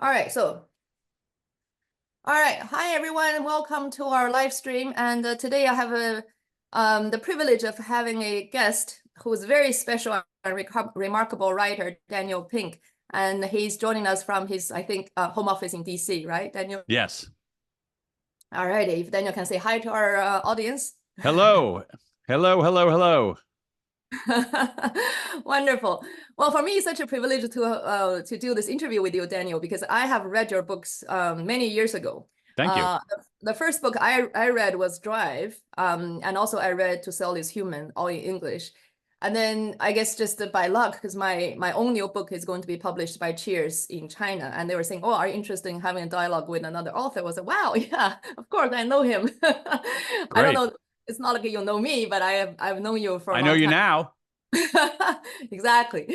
All right, hi everyone, welcome to our live stream. And today I have the privilege of having a guest who is very special and remarkable writer, Daniel Pink. And he's joining us from his, I think, home office in DC, right, Daniel? Yes. All right, if Daniel can say hi to our audience. Hello. Hello. Wonderful. Well, for me, it's such a privilege to do this interview with you, Daniel, because I have read your books many years ago. Thank you. The first book I read was Drive, and also I read To Sell Is Human, all in English. And then I guess just by luck, because my own new book is going to be published by Cheers in China, and they were saying, "Oh, are you interested in having a dialogue with another author?" I was like, "Wow, yeah, of course, I know him." I don't know. It's not like you know me, but I've known you for a long time. I know you now. Exactly.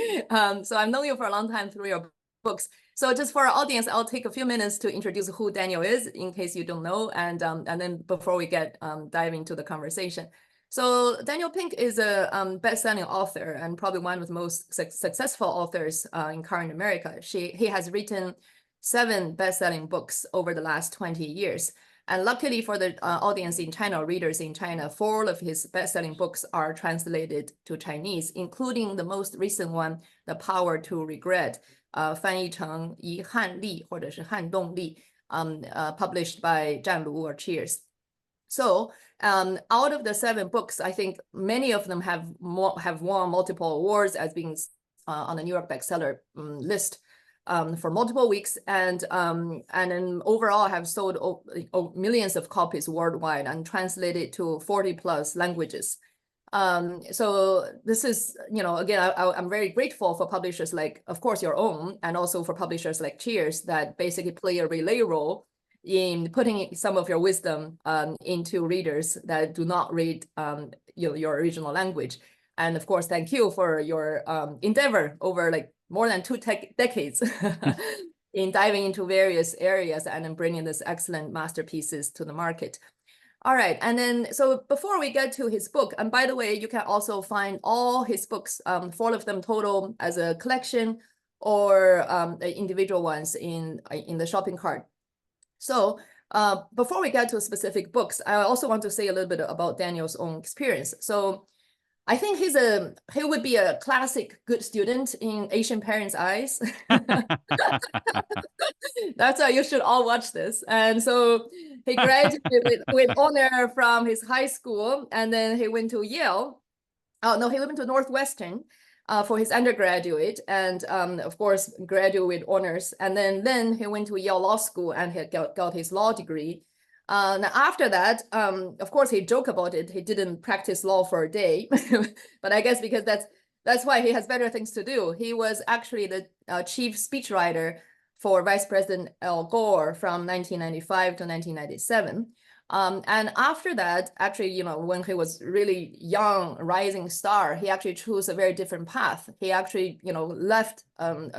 So I've known you for a long time through your books. So just for our audience, I'll take a few minutes to introduce who Daniel is, in case you don't know, and then before we get dive into the conversation. So Daniel Pink is a best-selling author and probably one of the most successful authors in current America. He has written 7 best-selling books over the last 20 years. And luckily for the audience in China, readers in China, 4 of his best-selling books are translated to Chinese, including the most recent one, The Power to Regret, 翻译成遗憾力或者是撼动力, published by 湛卢 or Cheers. So out of the 7 books, I think many of them have won multiple awards as being on the New York bestseller list for multiple weeks, and then overall have sold millions of copies worldwide and translated to 40 plus languages. So this is, again, I'm very grateful for publishers like, of course, your own, and also for publishers like Cheers that basically play a relay role in putting some of your wisdom into readers that do not read your original language. And of course, thank you for your endeavor over like more than 2 decades in diving into various areas and then bringing this excellent masterpieces to the market. All right, and then so before we get to his book, and by the way, you can also find all his books, 4 of them total, as a collection or individual ones in the shopping cart. So before we get to specific books, I also want to say a little bit about Daniel's own experience. So I think he would be a classic good student in Asian parents' eyes. That's why you should all watch this. And so he graduated with honor from his high school, and then he went to Yale. Oh no, he went to Northwestern for his undergraduate, and of course graduate with honors. And then he went to Yale Law School and he got his law degree. Now after that, of course, he joked about it. He didn't practice law for a day, but I guess because that's why he has better things to do. He was actually the chief speechwriter for Vice President Al Gore from 1995 to 1997. And after that, actually, when he was really young, rising star, he actually chose a very different path. He actually, left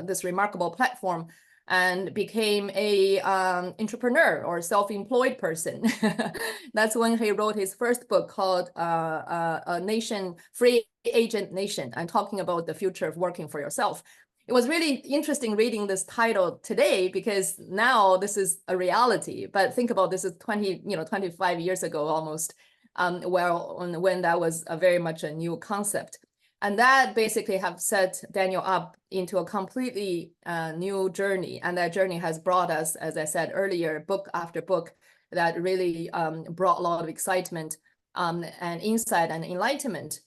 this remarkable platform and became a entrepreneur or self-employed person. That's when he wrote his first book called A Nation, Free Agent Nation, and talking about the future of working for yourself. It was really interesting reading this title today because now this is a reality. But think about this is 25 years ago almost, when that was very much a new concept. And that basically have set Daniel up into a completely new journey. And that journey has brought us, as I said earlier, book after book that really brought a lot of excitement and insight and enlightenment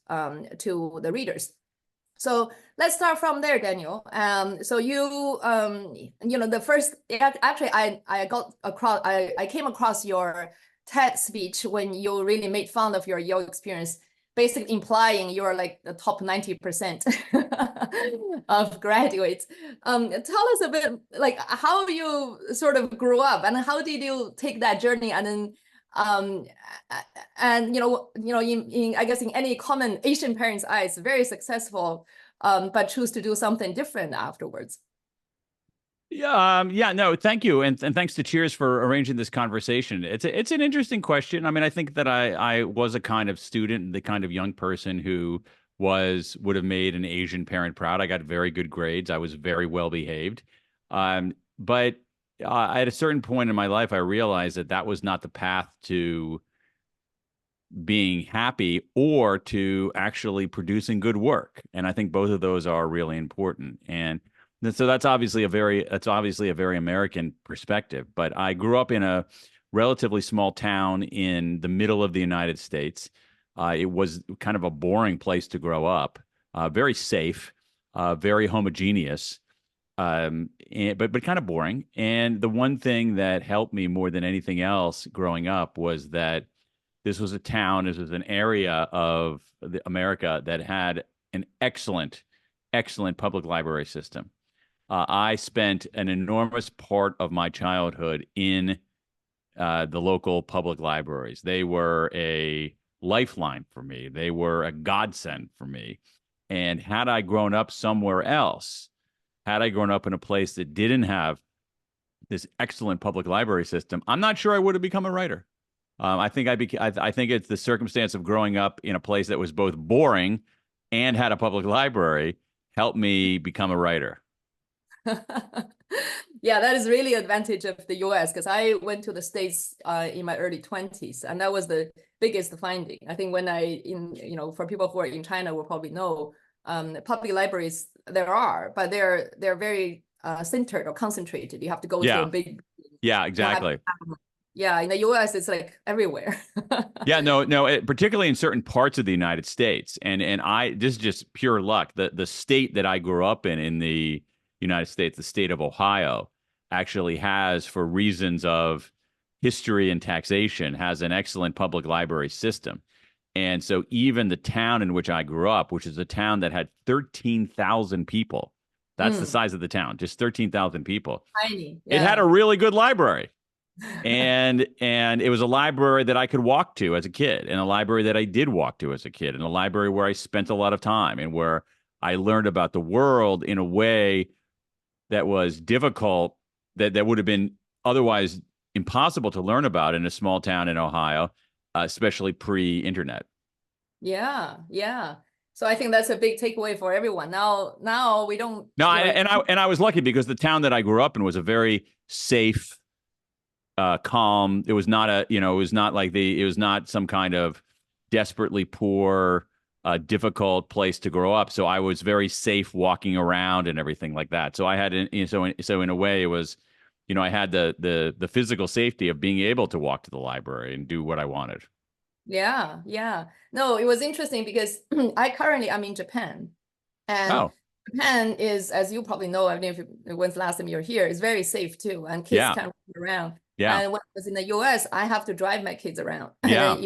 to the readers. So let's start from there, Daniel. So you, the first, actually, I came across your TED speech when you really made fun of your Yale experience, basically implying you're like the top 90% of graduates. Tell us a bit, like how you sort of grew up and how did you take that journey, and then and in I guess in any common Asian parent's eyes, very successful, but choose to do something different afterwards. Yeah, no, thank you, and thanks to Cheers for arranging this conversation. It's an interesting question. I mean, I think that I was a kind of student, the kind of young person who would have made an Asian parent proud. I got very good grades. I was very well behaved, but at a certain point in my life, I realized that that was not the path to being happy or to actually producing good work. And I think both of those are really important. And so that's obviously a very American perspective. But I grew up in a relatively small town in the middle of the United States. It was kind of a boring place to grow up, very safe, very homogeneous, but kind of boring. And the one thing that helped me more than anything else growing up was that this was an area of America that had an excellent, excellent public library system. I spent an enormous part of my childhood in the local public libraries. They were a lifeline for me. They were a godsend for me. And had I grown up somewhere else, had I grown up in a place that didn't have this excellent public library system, I'm not sure I would have become a writer. I think it's the circumstance of growing up in a place that was both boring and had a public library helped me become a writer. Yeah, that is really advantage of the US because I went to the States in my early 20s, and that was the biggest finding. I think for people who are in China will probably know, public libraries there are, but they're very centered or concentrated. You have to go to a big. Yeah, exactly. Yeah, in the US, it's like everywhere. Yeah, no, particularly in certain parts of the United States. This is just pure luck. The state that I grew up in the United States, the state of Ohio, actually has, for reasons of history and taxation, has an excellent public library system. And so even the town in which I grew up, which is a town that had 13,000 people, that's the size of the town, just 13,000 people. Tiny. Yeah. It had a really good library. and it was a library that I could walk to as a kid, and a library that I did walk to as a kid, and a library where I spent a lot of time and where I learned about the world in a way that was difficult, that would have been otherwise impossible to learn about in a small town in Ohio, especially pre-internet. Yeah. So I think that's a big takeaway for everyone. Now we don't. No, I was lucky because the town that I grew up in was a very safe, calm. It was not some kind of desperately poor, difficult place to grow up. So I was very safe walking around and everything like that. So I had, so in a way, it was, I had the physical safety of being able to walk to the library and do what I wanted. Yeah. No, it was interesting because I'm in Japan, and Japan is, as you probably know, I mean, when's the last time you're here, is very safe too, and kids can run around. Yeah. And when I was in the US, I have to drive my kids around. Yeah.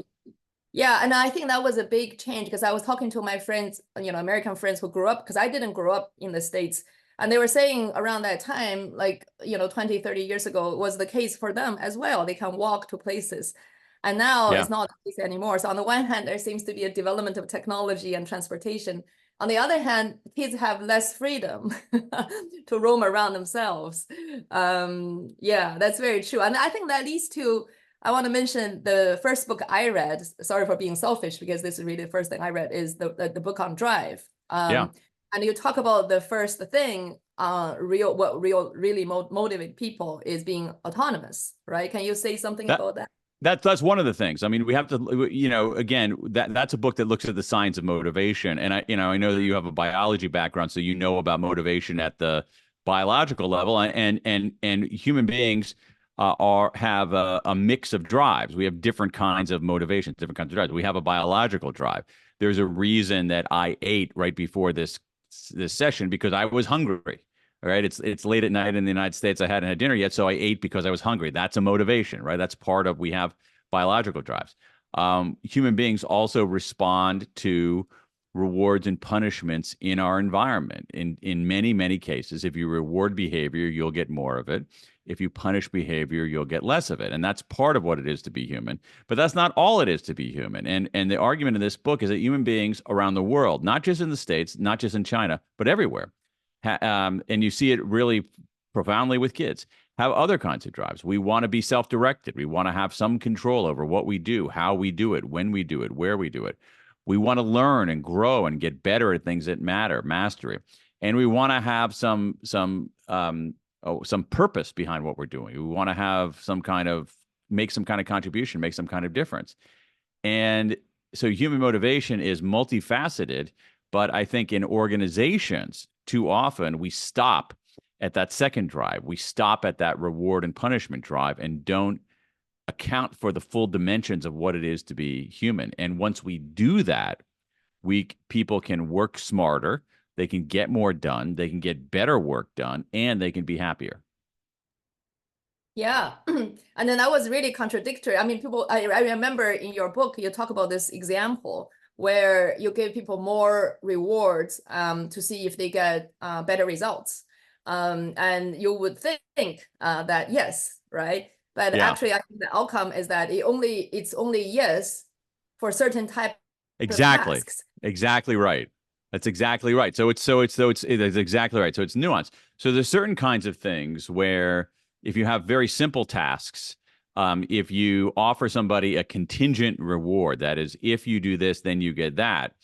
Yeah, and I think that was a big change because I was talking to my friends, American friends who grew up, because I didn't grow up in the States. And they were saying around that time, 20, 30 years ago, was the case for them as well. They can walk to places. And now it's not the case anymore. So on the one hand, there seems to be a development of technology and transportation. On the other hand, kids have less freedom to roam around themselves. Yeah, that's very true. And I think that leads to, I want to mention the first book I read. Sorry for being selfish, because this is really the first thing I read, is the book on Drive. And you talk about the first thing, what really motivate people is being autonomous, right? Can you say something about that? That's one of the things. I mean, we have to, again, that's a book that looks at the science of motivation. And I know that you have a biology background, so you know about motivation at the biological level, and human beings have a mix of drives. We have different kinds of motivations, different kinds of drives. We have a biological drive. There's a reason that I ate right before this session, because I was hungry. All right. It's late at night in the United States. I hadn't had dinner yet, so I ate because I was hungry. That's a motivation, right? That's part of, we have biological drives. Human beings also respond to rewards and punishments in our environment. In many, many cases, if you reward behavior, you'll get more of it. If you punish behavior, you'll get less of it. And that's part of what it is to be human. But that's not all it is to be human. And the argument in this book is that human beings around the world, not just in the States, not just in China, but everywhere, and you see it really profoundly with kids, have other kinds of drives. We want to be self-directed. We want to have some control over what we do, how we do it, when we do it, where we do it. We want to learn and grow and get better at things that matter, mastery. And we want to have some some purpose behind what we're doing. We want to have make some kind of contribution, make some kind of difference. And so human motivation is multifaceted, but I think in organizations, too often we stop at that second drive. We stop at that reward and punishment drive and don't account for the full dimensions of what it is to be human. And once we do that, people can work smarter, they can get more done, they can get better work done, and they can be happier. Yeah. And then that was really contradictory. I mean, I remember in your book, you talk about this example where you give people more rewards to see if they get better results. And you would think that yes, right? But actually, I think the outcome is that it's only yes for certain type of tasks. Exactly right. That's exactly right. It's exactly right. So it's nuanced. So there's certain kinds of things where if you have very simple tasks, if you offer somebody a contingent reward, that is, if you do this, then you get that.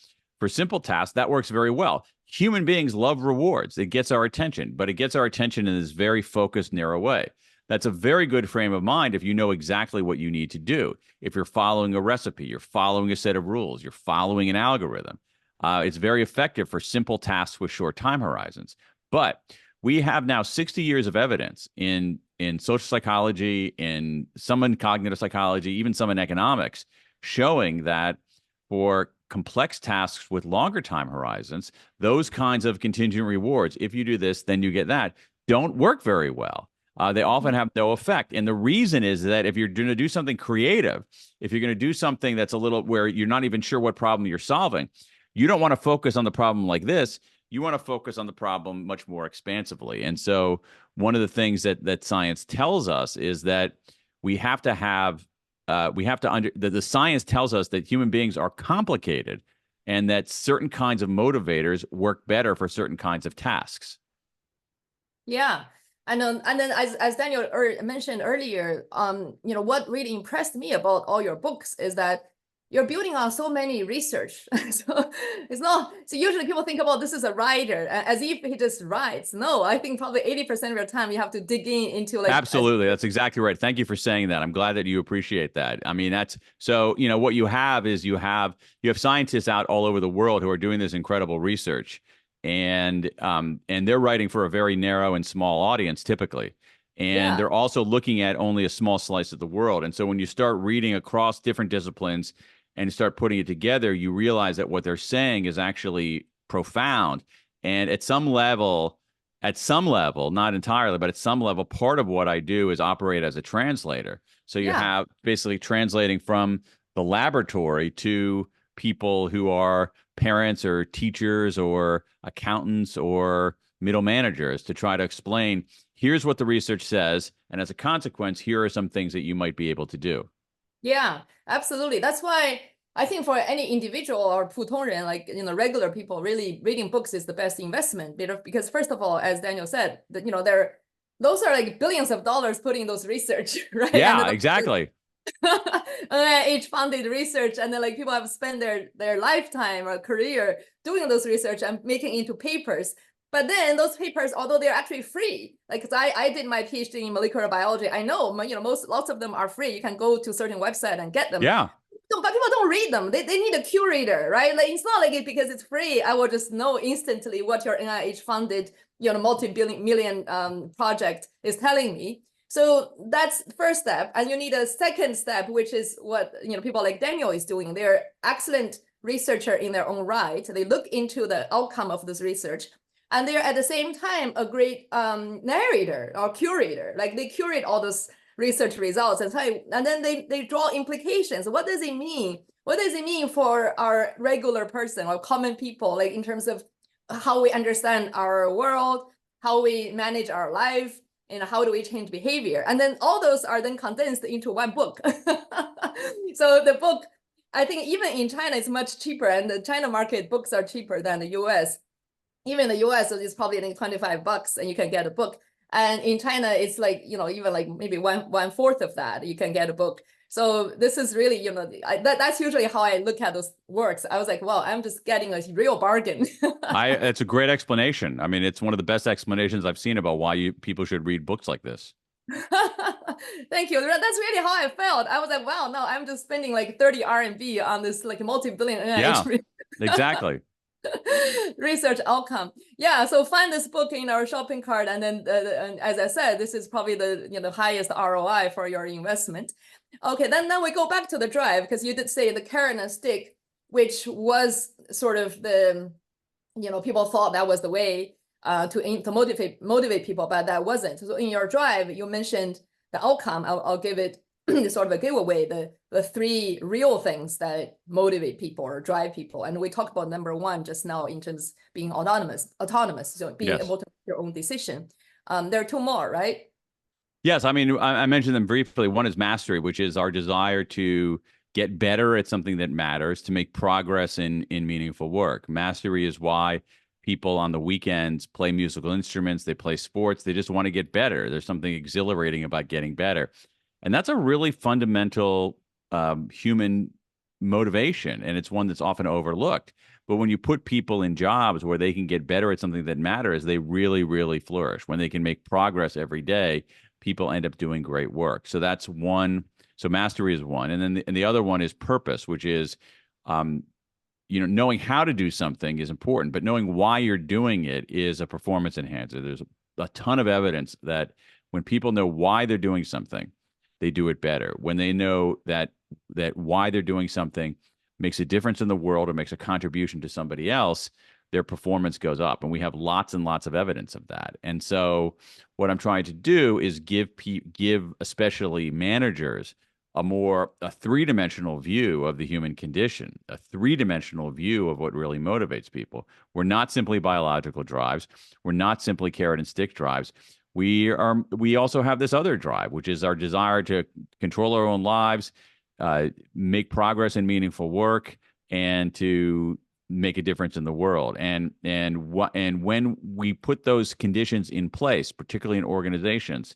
For simple tasks, that works very well. Human beings love rewards. It gets our attention, but it gets our attention in this very focused, narrow way. That's a very good frame of mind if you know exactly what you need to do. If you're following a recipe, you're following a set of rules, you're following an algorithm. It's very effective for simple tasks with short time horizons. But we have now 60 years of evidence in social psychology, in some in cognitive psychology, even some in economics, showing that for complex tasks with longer time horizons, those kinds of contingent rewards, if you do this, then you get that, don't work very well. They often have no effect. And the reason is that if you're going to do something creative, if you're going to do something that's a little where you're not even sure what problem you're solving, you don't want to focus on the problem like this. You want to focus on the problem much more expansively. And so one of the things that science tells us is that the science tells us that human beings are complicated and that certain kinds of motivators work better for certain kinds of tasks. Yeah. And then as Daniel mentioned earlier, what really impressed me about all your books is that you're building on so many research. So usually people think about this as a writer as if he just writes. No, I think probably 80% of your time you have to dig into Absolutely. That's exactly right. Thank you for saying that. I'm glad that you appreciate that. I mean, that's so, what you have is you have scientists out all over the world who are doing this incredible research, and they're writing for a very narrow and small audience typically. And they're also looking at only a small slice of the world. And so when you start reading across different disciplines and start putting it together, you realize that what they're saying is actually profound. And at some level, not entirely, but at some level, part of what I do is operate as a translator. So you have basically translating from the laboratory to people who are parents or teachers or accountants or middle managers to try to explain, here's what the research says, and as a consequence, here are some things that you might be able to do. Yeah, absolutely. That's why I think for any individual or 普通人, like regular people, really reading books is the best investment. Because first of all, as Daniel said, those are like billions of dollars putting those research, right? Yeah, exactly. NIH-funded research, and then people have spent their lifetime or career doing those research and making it into papers. But then those papers, although they're actually free, like I did my PhD in molecular biology, I know lots of them are free. You can go to certain website and get them. Yeah. But people don't read them. They need a curator, right? Like it's not like because it's free, I will just know instantly what your NIH-funded, multi-million project is telling me. So that's the first step, and you need a second step, which is what people like Daniel is doing. They're excellent researcher in their own right. They look into the outcome of this research. And they're at the same time a great narrator or curator. Like they curate all those research results and then they draw implications. What does it mean? What does it mean for our regular person or common people, like in terms of how we understand our world, how we manage our life, and how do we change behavior? And then all those are then condensed into one book. So the book, I think even in China, it's much cheaper, and the China market books are cheaper than the US. Even in the US, it's probably like $25 and you can get a book. And in China, it's like, even like maybe one fourth of that, you can get a book. So this is really, that's usually how I look at those works. I was like, well, I'm just getting a real bargain. It's a great explanation. I mean, it's one of the best explanations I've seen about why people should read books like this. Thank you. That's really how I felt. I was like, wow, no, I'm just spending like 30 RMB on this like multi-billion Yeah, NIH exactly. research outcome. Yeah, so find this book in our shopping cart, and then and as I said, this is probably the highest ROI for your investment. Okay, then we go back to the drive, because you did say the carrot and stick, which was sort of the people thought that was the way to motivate people, but that wasn't. So in your drive, you mentioned the outcome. I'll give it sort of a giveaway, the three real things that motivate people or drive people. And we talked about number one just now in terms of being autonomous, so being Yes. able to make your own decision. There are two more, right? Yes, I mean, I mentioned them briefly. One is mastery, which is our desire to get better at something that matters, to make progress in meaningful work. Mastery is why people on the weekends play musical instruments, they play sports, they just want to get better. There's something exhilarating about getting better. And that's a really fundamental human motivation, and it's one that's often overlooked. But when you put people in jobs where they can get better at something that matters, they really, really flourish. When they can make progress every day, people end up doing great work. So that's one. So mastery is one, and then the other one is purpose, which is, knowing how to do something is important, but knowing why you're doing it is a performance enhancer. There's a ton of evidence that when people know why they're doing something, they do it better. When they know that why they're doing something makes a difference in the world or makes a contribution to somebody else, their performance goes up. And we have lots and lots of evidence of that. And so what I'm trying to do is give especially managers a three-dimensional view of the human condition, a three-dimensional view of what really motivates people. We're not simply biological drives. We're not simply carrot and stick drives. We also have this other drive, which is our desire to control our own lives, make progress in meaningful work, and to make a difference in the world. And when we put those conditions in place, particularly in organizations,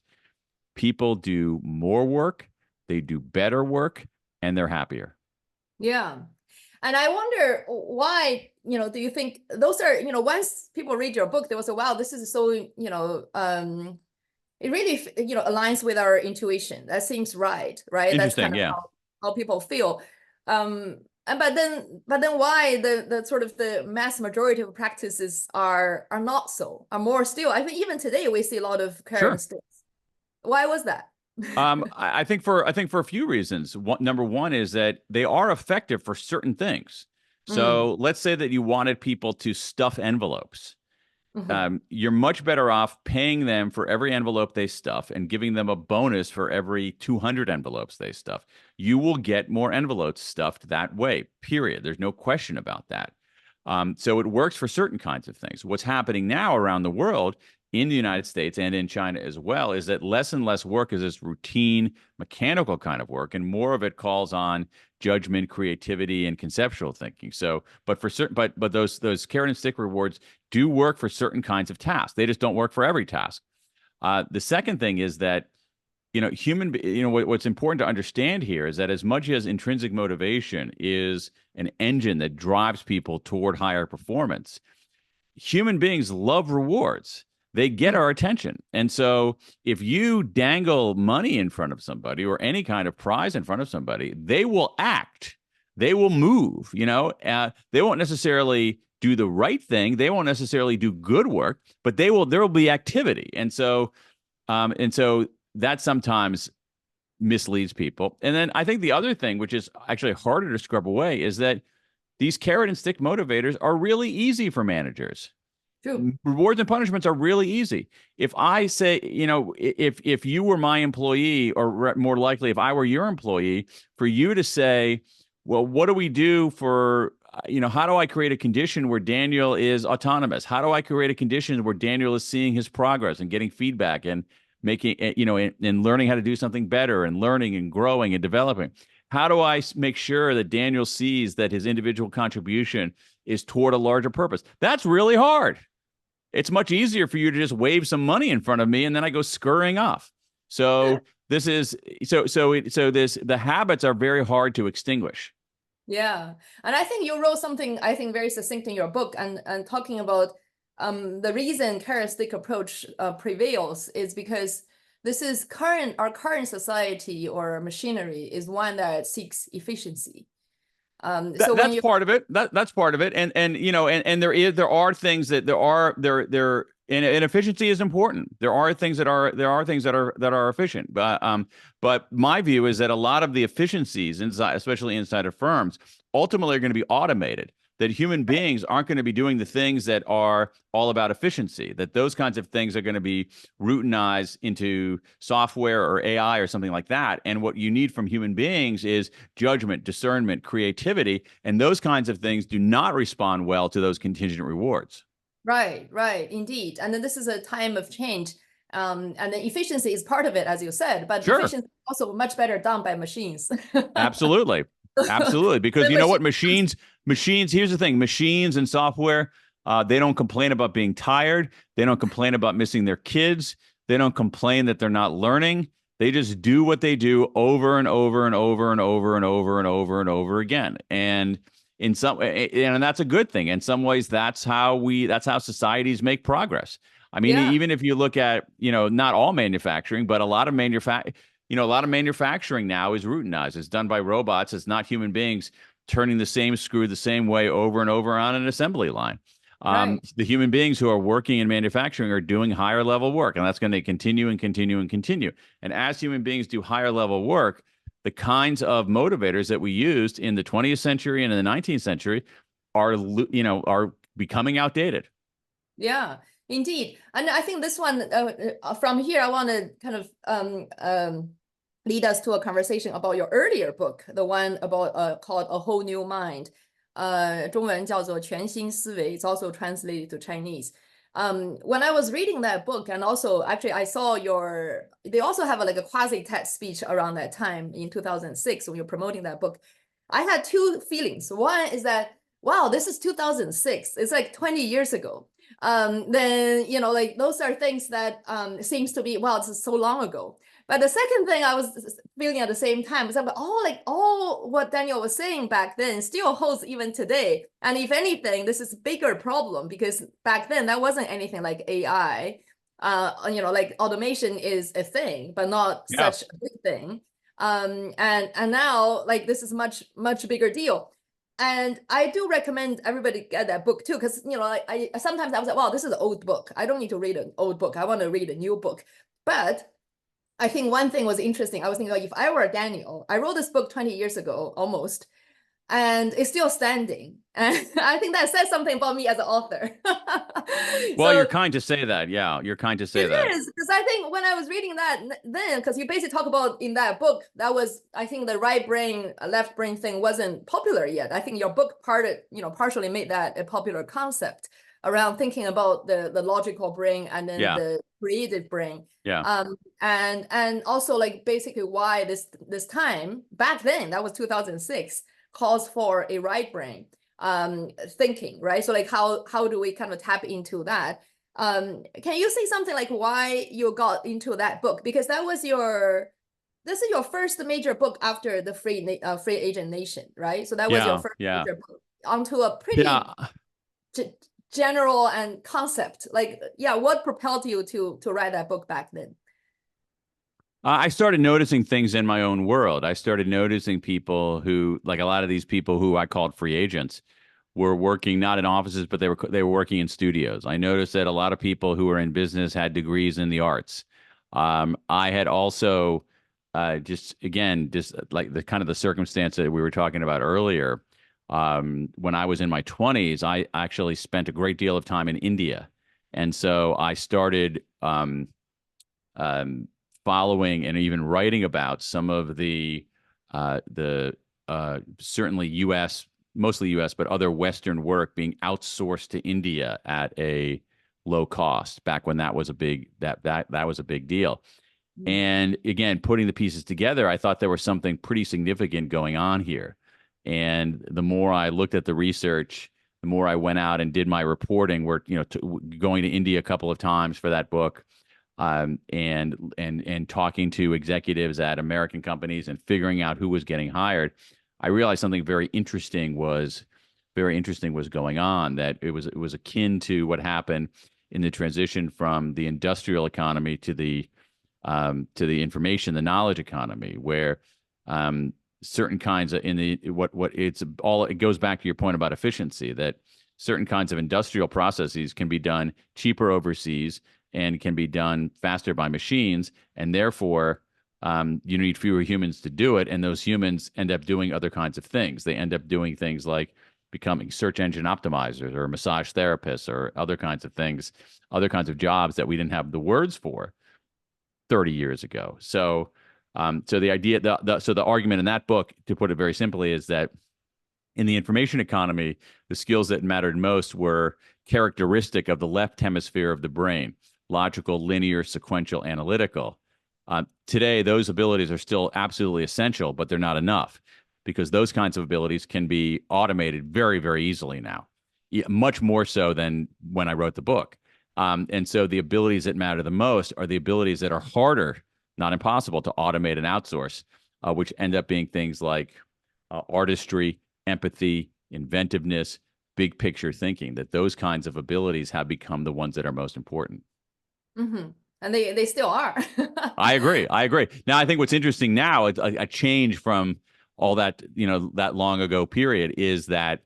people do more work, they do better work, and they're happier. Yeah. And I wonder why, do you think those are, once people read your book, they will say, wow, this is so, it really, aligns with our intuition. That seems right? Interesting, That's kind of yeah. how people feel. But then why the sort of the mass majority of practices are not so, are more still. I think even today we see a lot of carrot and sticks. Why was that? I think for a few reasons. Number one is that they are effective for certain things. So let's say that you wanted people to stuff envelopes. You're much better off paying them for every envelope they stuff and giving them a bonus for every 200 envelopes they stuff. You will get more envelopes stuffed that way, period. There's no question about that. So it works for certain kinds of things. What's happening now around the world, in the United States and in China as well, is that less and less work is this routine, mechanical kind of work, and more of it calls on judgment, creativity, and conceptual thinking. So, but those carrot and stick rewards do work for certain kinds of tasks. They just don't work for every task. The second thing is that what's important to understand here is that as much as intrinsic motivation is an engine that drives people toward higher performance, human beings love rewards. They get our attention. And so if you dangle money in front of somebody or any kind of prize in front of somebody, they will act. They will move, they won't necessarily do the right thing. They won't necessarily do good work, but there will be activity. And so that sometimes misleads people. And then I think the other thing, which is actually harder to scrub away, is that these carrot and stick motivators are really easy for managers. True. Rewards and punishments are really easy. If I say, if you were my employee, or more likely, if I were your employee, for you to say, well, what do we do for, how do I create a condition where Daniel is autonomous? How do I create a condition where Daniel is seeing his progress and getting feedback and making, and learning how to do something better and learning and growing and developing? How do I make sure that Daniel sees that his individual contribution is toward a larger purpose? That's really hard. it's much easier for you to just wave some money in front of me and then I go scurrying off. So this is the habits are very hard to extinguish. Yeah. And I think you wrote something, I think, very succinct in your book, and talking about the reason charismatic approach prevails is because this is our current society or machinery is one that seeks efficiency. So when That's you part of it. That's part of it. And you know, and there are things that there and efficiency is important. There are things that are efficient. But my view is that a lot of the efficiencies inside, especially inside of firms, ultimately are going to be automated. That human beings aren't going to be doing the things that are all about efficiency, that those kinds of things are going to be routinized into software or AI or something like that. And what you need from human beings is judgment, discernment, creativity, and those kinds of things do not respond well to those contingent rewards. Right, indeed. And then this is a time of change. And the efficiency is part of it, as you said, but Sure. efficiency is also much better done by machines. Absolutely. Absolutely. Because you know what? Machines, here's the thing, machines and software, they don't complain about being tired. They don't complain about missing their kids. They don't complain that they're not learning. They just do what they do over and over and over and over and over and over and over again. And and that's a good thing. In some ways, that's how societies make progress. I mean, even if you look at, not all manufacturing, but a lot of manufacturing now is routinized. It's done by robots. It's not human beings turning the same screw the same way over and over on an assembly line. The human beings who are working in manufacturing are doing higher level work, and that's going to continue and continue and continue. And as human beings do higher level work, the kinds of motivators that we used in the 20th century and in the 19th century are becoming outdated. Yeah, indeed. And I think this one, from here, I want to kind of lead us to a conversation about your earlier book, the one about called A Whole New Mind. 中文叫做全新思维. It's also translated to Chinese. When I was reading that book, and also actually I saw they also have like a quasi TED speech around that time in 2006 when you're promoting that book. I had two feelings. One is that, wow, this is 2006. It's like 20 years ago. Then, like those are things that seems to be, wow, it's so long ago. But the second thing I was feeling at the same time was that all what Daniel was saying back then still holds even today. And if anything, this is a bigger problem because back then there wasn't anything like AI. Like automation is a thing, but not such a big thing. And now like this is much bigger deal. And I do recommend everybody get that book too, because I sometimes I was like, wow, this is an old book. I don't need to read an old book. I want to read a new book. But I think one thing was interesting. I was thinking, like, if I were Daniel, I wrote this book 20 years ago, almost, and it's still standing. And I think that says something about me as an author. Well, you're kind to say that. Yeah, you're kind to say that. It is, because I think when I was reading that then, because you basically talk about in that book, that was, I think the right brain, left brain thing wasn't popular yet. I think your book partially made that a popular concept around thinking about the logical brain and then the creative brain. And also like basically why this time back then, that was 2006, calls for a right brain thinking, right? So like how do we kind of tap into that? Can you say something like why you got into that book? Because this is your first major book after the Free Agent Nation, right? So that was your first major book onto a pretty general and concept. Like, what propelled you to write that book back then? I started noticing things in my own world. I started noticing people who, like a lot of these people who I called free agents, were working not in offices, but they were working in studios. I noticed that a lot of people who were in business had degrees in the arts. I had also just like the kind of the circumstance that we were talking about earlier. When I was in my 20s, I actually spent a great deal of time in India, and so I started following and even writing about some of the certainly U.S. mostly U.S., but other Western work being outsourced to India at a low cost back when that was a big that was a big deal. And again, putting the pieces together, I thought there was something pretty significant going on here. And the more I looked at the research, the more I went out and did my reporting, going to India a couple of times for that book, and talking to executives at American companies and figuring out who was getting hired, I realized something very interesting was going on. That it was akin to what happened in the transition from the industrial economy to the information, the knowledge economy, where certain kinds of it goes back to your point about efficiency, that certain kinds of industrial processes can be done cheaper overseas and can be done faster by machines, and therefore you need fewer humans to do it, and those humans end up doing other kinds of things. They end up doing things like becoming search engine optimizers or massage therapists or other kinds of things, other kinds of jobs that we didn't have the words for 30 years ago. So the idea, the argument in that book, to put it very simply, is that in the information economy, the skills that mattered most were characteristic of the left hemisphere of the brain: logical, linear, sequential, analytical. Today, those abilities are still absolutely essential, but they're not enough, because those kinds of abilities can be automated very, very easily now, much more so than when I wrote the book. And so the abilities that matter the most are the abilities that are harder, not impossible, to automate and outsource, which end up being things like artistry, empathy, inventiveness, big picture thinking. That those kinds of abilities have become the ones that are most important. Mm-hmm. And they still are. I agree. Now, I think what's interesting now, a change from all that, that long ago period, is that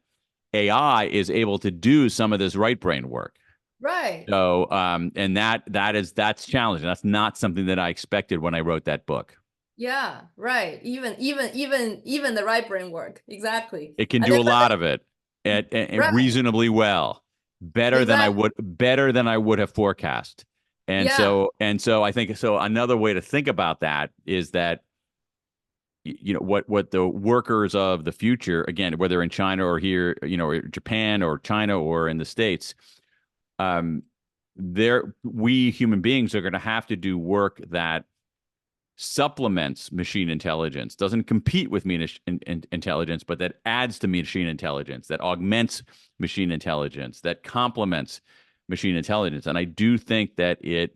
AI is able to do some of this right brain work. Right. So, and that's challenging. That's not something that I expected when I wrote that book. Yeah, right. Even the right brain work. Exactly. It can And do then, a lot of it and right. reasonably well, better than I would have forecast. And Yeah. so I think, so another way to think about that is that, what the workers of the future, again, whether in China or here, or Japan or China or in the States, we human beings are going to have to do work that supplements machine intelligence, doesn't compete with intelligence, but that adds to machine intelligence, that augments machine intelligence, that complements machine intelligence. And I do think that it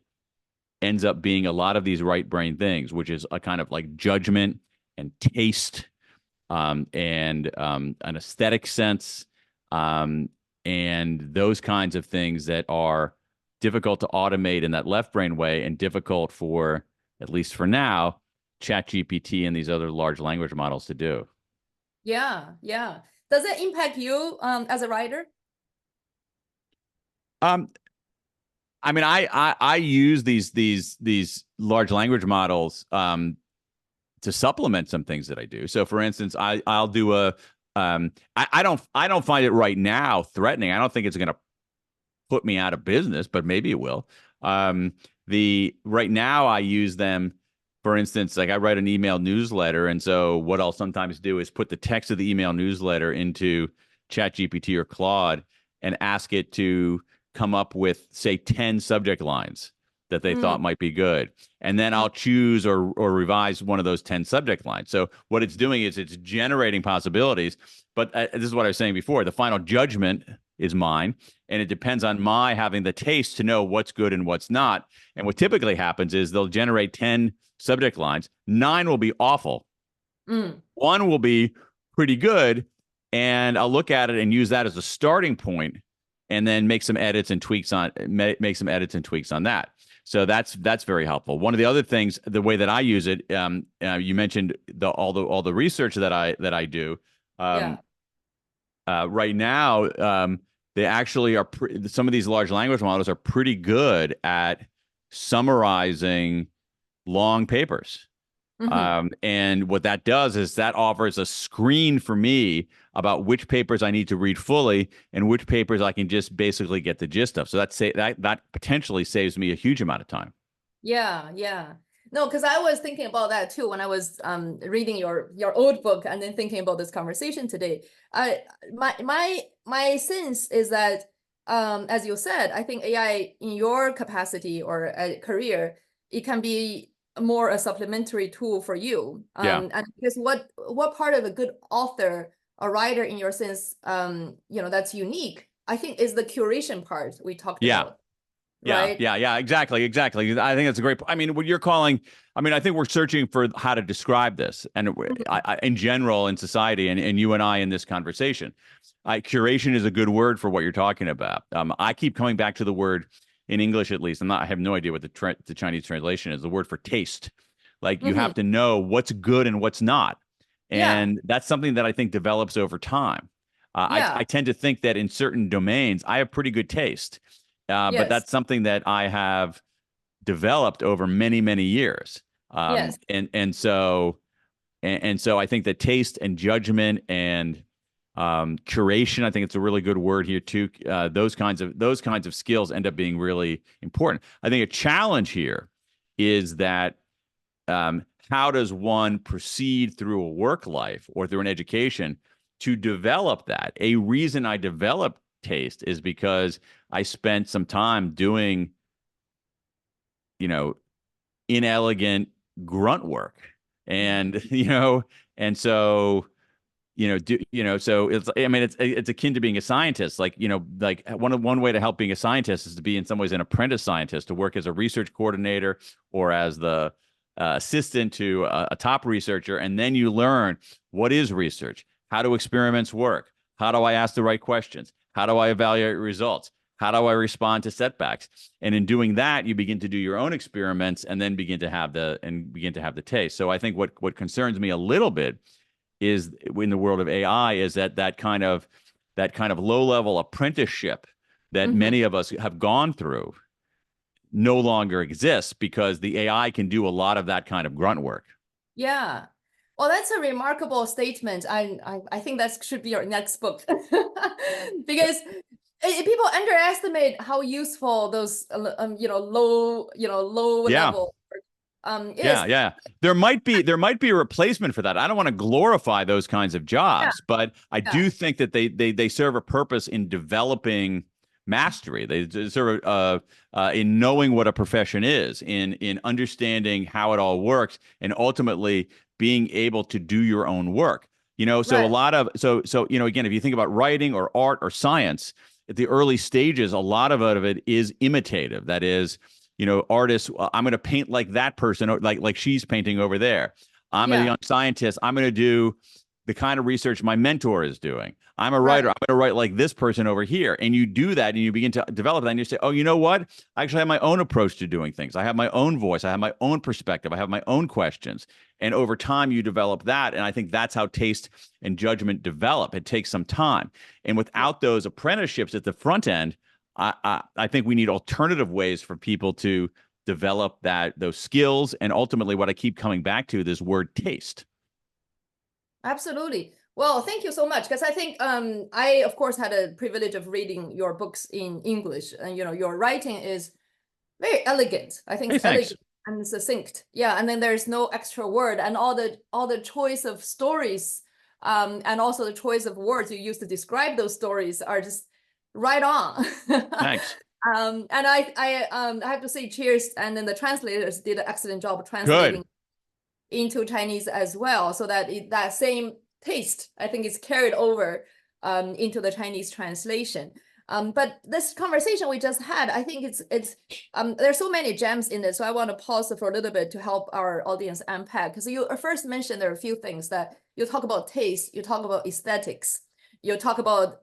ends up being a lot of these right brain things, which is a kind of like judgment and taste, and an aesthetic sense, and those kinds of things that are difficult to automate in that left brain way, and difficult for, at least for now, ChatGPT and these other large language models to do. Yeah. Yeah. Does it impact you as a writer? Um, I mean, I use these large language models to supplement some things that I do. So, for instance, I'll do I don't find it right now threatening. I don't think it's going to put me out of business, but maybe it will. Right now I use them, for instance, like I write an email newsletter, and so what I'll sometimes do is put the text of the email newsletter into ChatGPT or Claude and ask it to come up with, say, 10 subject lines that they thought might be good. And then I'll choose or revise one of those 10 subject lines. So what it's doing is it's generating possibilities. But this is what I was saying before. The final judgment is mine, and it depends on my having the taste to know what's good and what's not. And what typically happens is they'll generate 10 subject lines. 9 will be awful. 1 will be pretty good. And I'll look at it and use that as a starting point, and then make some edits and tweaks on that. So that's very helpful. One of the other things, the way that I use it, you mentioned all the research that I do. Right now, they actually are. Some of these large language models are pretty good at summarizing long papers. And what that does is that offers a screen for me about which papers I need to read fully and which papers I can just basically get the gist of. So that potentially saves me a huge amount of time. Yeah, yeah. No, because I was thinking about that too when I was reading your old book and then thinking about this conversation today. My sense is that as you said, I think AI in your capacity or a career, it can be more a supplementary tool for you. Yeah. And because what part of a good author a writer in your sense, that's unique, I think is the curation part we talked Yeah. about, Yeah, right? yeah, exactly. I think that's a great. I mean, what you're calling. I mean, I think we're searching for how to describe this, and in general in society, and you and I in this conversation, curation is a good word for what you're talking about. I keep coming back to the word in English, at least. I have no idea what the Chinese translation is. The word for taste, like you have to know what's good and what's not, Yeah, and that's something that I think develops over time. I yeah, tend to think that in certain domains, I have pretty good taste. But yes, that's something that I have developed over many, many years. yes. And so I think that taste and judgment and curation, I think it's a really good word here too. Those kinds of skills end up being really important. I think a challenge here is that how does one proceed through a work life or through an education to develop that? A reason I developed taste is because I spent some time doing, inelegant grunt work. And, and so, so I mean, it's akin to being a scientist. Like, like one way to help being a scientist is to be in some ways an apprentice scientist, to work as a research coordinator or as the assistant to a top researcher. And then you learn what is research, how do experiments work, how do I ask the right questions, how do I evaluate results, how do I respond to setbacks? And in doing that, you begin to do your own experiments and then begin to have the taste. So I think what concerns me a little bit is in the world of AI is that kind of low level apprenticeship that many of us have gone through no longer exists because the AI can do a lot of that kind of grunt work. Yeah. Well, that's a remarkable statement. I think that should be your next book because people underestimate how useful those low Yeah. level is. Yeah. There might be a replacement for that. I don't want to glorify those kinds of Yeah, jobs, but I yeah, do think that they serve a purpose in developing mastery. They serve in knowing what a profession is, in understanding how it all works, and ultimately being able to do your own work. So a right. lot of again, if you think about writing or art or science at the early stages, a lot of it is imitative. That is, artists, I'm going to paint like that person, or like she's painting over there. I'm a Yeah, young scientist. I'm going to do the kind of research my mentor is doing. I'm a writer. right. I'm going to write like this person over here. And you do that and you begin to develop that and you say, oh, you know what? I actually have my own approach to doing things. I have my own voice. I have my own perspective. I have my own questions. And over time, you develop that. And I think that's how taste and judgment develop. It takes some time. And without those apprenticeships at the front end, I think we need alternative ways for people to develop those skills. And ultimately, what I keep coming back to, this word taste. Absolutely. Well, thank you so much. Because I think I, of course, had a privilege of reading your books in English. And, your writing is very elegant. I think Hey, it's thanks. elegant and succinct. Yeah. And then there's no extra word. And all the choice of stories and also the choice of words you use to describe those stories are just right on. Thanks. And I have to say cheers. And then the translators did an excellent job of Good. translating into Chinese as well, so that that same taste, I think, is carried over into the Chinese translation. But this conversation we just had, I think it's there's so many gems in it. So I want to pause for a little bit to help our audience unpack. Because you first mentioned there are a few things that you talk about taste, you talk about aesthetics, you talk about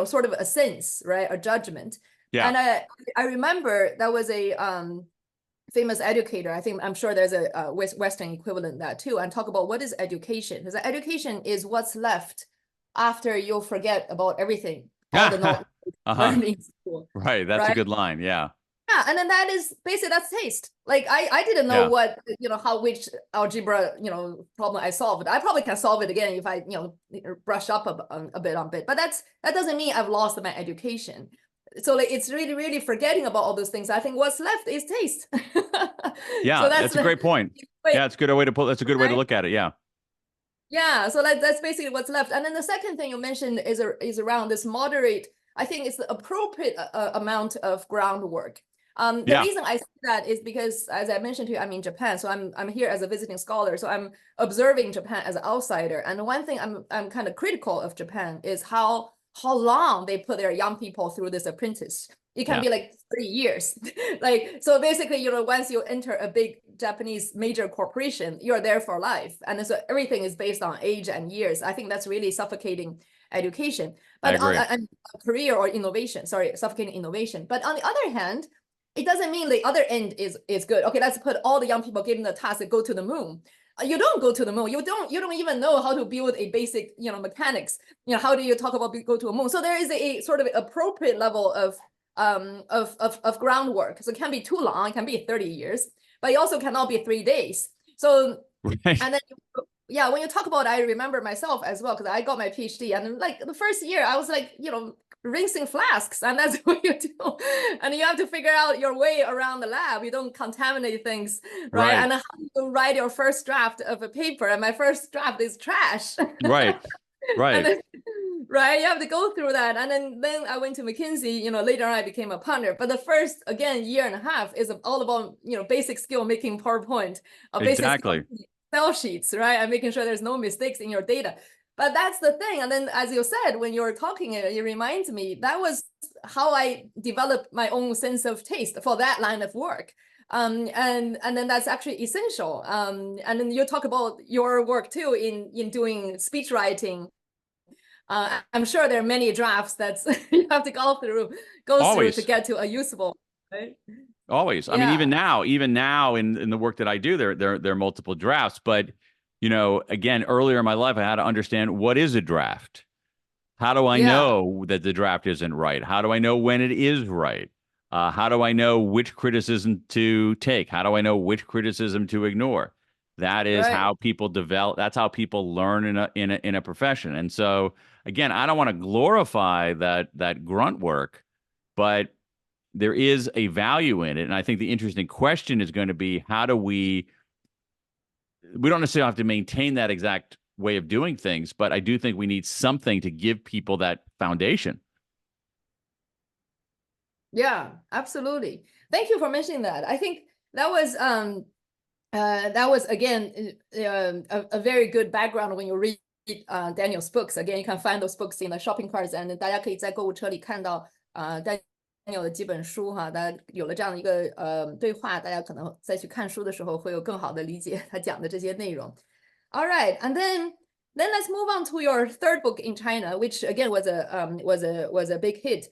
sort of a sense, right, a judgment. Yeah. And I remember that was a famous educator. I'm sure there's a Western equivalent of that too, and talk about what is education. Because education is what's left after you forget about everything, all the knowledge Uh-huh. learned in school, Right. That's a right? good line. Yeah. Yeah, and then that is basically that's taste. Like I didn't know Yeah. what which algebra problem I solved. I probably can solve it again if I brush up a bit on bit. But that doesn't mean I've lost my education. So like it's really forgetting about all those things. I think what's left is taste. So Yeah. that's That's a the great point. way, Yeah. It's a good way to pull. That's a good way to right? look at it. Yeah. Yeah, so that's basically what's left. And then the second thing you mentioned is around this moderate, I think it's the appropriate amount of groundwork. The reason I say that is because, as I mentioned to you, I'm in Japan, so I'm here as a visiting scholar, so I'm observing Japan as an outsider. And one thing I'm kind of critical of Japan is how long they put their young people through this apprentice. It can be like 30 years. Like, so basically, you know, once you enter a big Japanese major corporation, you're there for life. And so everything is based on age and years. I think that's really suffocating education, but on career or innovation, sorry, suffocating innovation. But on the other hand, it doesn't mean the other end is good. Okay, let's put all the young people given the task to go to the moon. You don't go to the moon. You don't even know how to build a basic, you know, mechanics. You know, how do you talk about go to a moon? So there is a sort of appropriate level of groundwork. So it can't be too long. It can be 30 years, but it also cannot be 3 days. So and then yeah, when you talk about, I remember myself as well, because I got my PhD, and like the first year I was like, you know, rinsing flasks, and that's what you do. And you have to figure out your way around the lab. You don't contaminate things, right? And how do you write your first draft of a paper? And my first draft is trash. Right. Then, right, you have to go through that. And then I went to McKinsey. You know, later on I became a partner. But the first, again, year and a half is all about, you know, basic skill making PowerPoint, exactly. Excel sheets, right? And making sure there's no mistakes in your data. But that's the thing. And then, as you said, when you're talking, it reminds me that was how I developed my own sense of taste for that line of work. And then that's actually essential. And then you talk about your work too in doing speech writing. I'm sure there are many drafts that you have to go through to get to a usable, right? Always. I mean, even now in the work that I do, there are multiple drafts. But, you know, again, earlier in my life, I had to understand, what is a draft? How do I know that the draft isn't right? How do I know when it is right? How do I know which criticism to take? How do I know which criticism to ignore? That is how people develop. That's how people learn in a profession. And so, again, I don't want to glorify that grunt work, but there is a value in it. And I think the interesting question is going to be, how do we don't necessarily have to maintain that exact way of doing things, but I do think we need something to give people that foundation. Yeah, absolutely. Thank you for mentioning that. I think that was again a very good background when you read Daniel's books. Again, you can find those books in the shopping carts, and 大家可以在购物车里看到Daniel 的几本书哈。大家有了这样的一个对话，大家可能再去看书的时候会有更好的理解他讲的这些内容。All right, and then let's move on to your third book in China, which again was a big hit.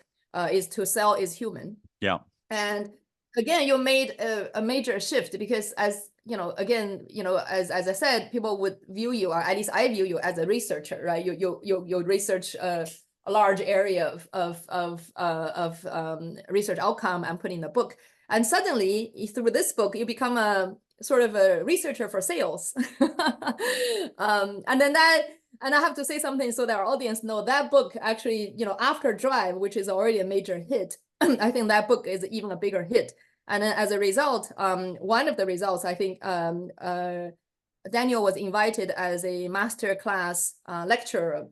Is To Sell is Human. Yeah. And again, you made a major shift, because as you know, again, you know, as I said, people would view you, or at least I view you, as a researcher, right? You research a large area of research outcome and put in the book. And suddenly, through this book, you become a sort of a researcher for sales. And then and I have to say something so that our audience know that book actually, you know, after Drive, which is already a major hit, I think that book is even a bigger hit. And then as a result, one of the results, I think Daniel was invited as a masterclass lecturer,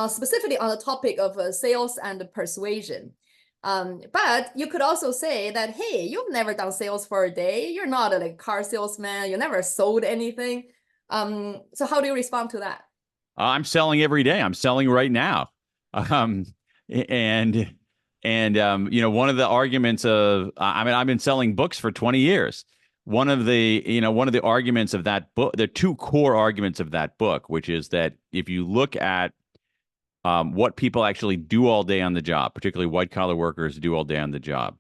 specifically on the topic of sales and persuasion. But you could also say that, hey, you've never done sales for a day. You're not a car salesman. You never sold anything. So how do you respond to that? I'm selling every day. I'm selling right now. And you know, one of the arguments of, I mean, I've been selling books for 20 years. One of the arguments of that book, the two core arguments of that book, which is that if you look at what people actually do all day on the job, particularly white collar workers do all day on the job,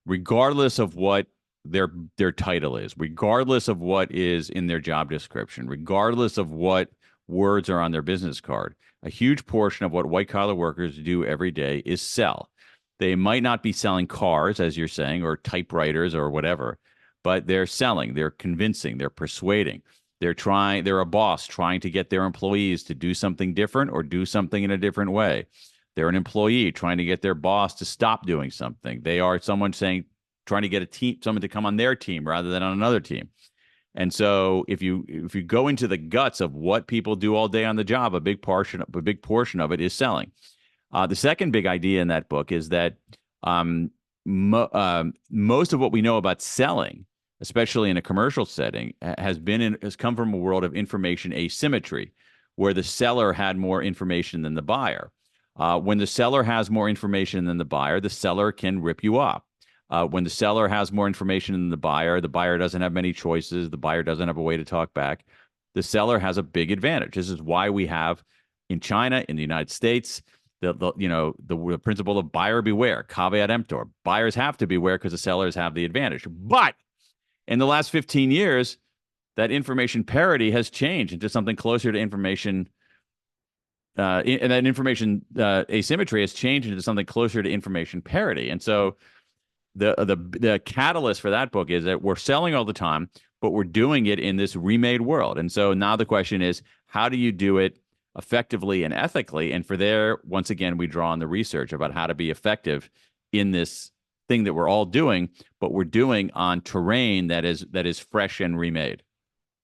regardless of what their title is, regardless of what is in their job description, regardless of what words are on their business card, a huge portion of what white collar workers do every day is sell. They might not be selling cars, as you're saying, or typewriters or whatever, but they're selling, they're convincing, they're persuading. They're a boss trying to get their employees to do something different or do something in a different way. They're an employee trying to get their boss to stop doing something. They are someone trying to get someone to come on their team rather than on another team. And so if you go into the guts of what people do all day on the job, a big portion of it is selling. The second big idea in that book is that most of what we know about selling, especially in a commercial setting, has come from a world of information asymmetry, where the seller had more information than the buyer. When the seller has more information than the seller can rip you off. When the seller has more information than the buyer doesn't have many choices. The buyer doesn't have a way to talk back. The seller has a big advantage. This is why we have in China, in the United States, the principle of buyer beware, caveat emptor. Buyers have to beware because the sellers have the advantage. But in the last 15 years, that information parity has changed into something closer to information. And that information asymmetry has changed into something closer to information parity. And so the catalyst for that book is that we're selling all the time, but we're doing it in this remade world. And so now the question is, how do you do it effectively and ethically? And for there, once again, we draw on the research about how to be effective in this thing that we're all doing, but we're doing on terrain that is fresh and remade.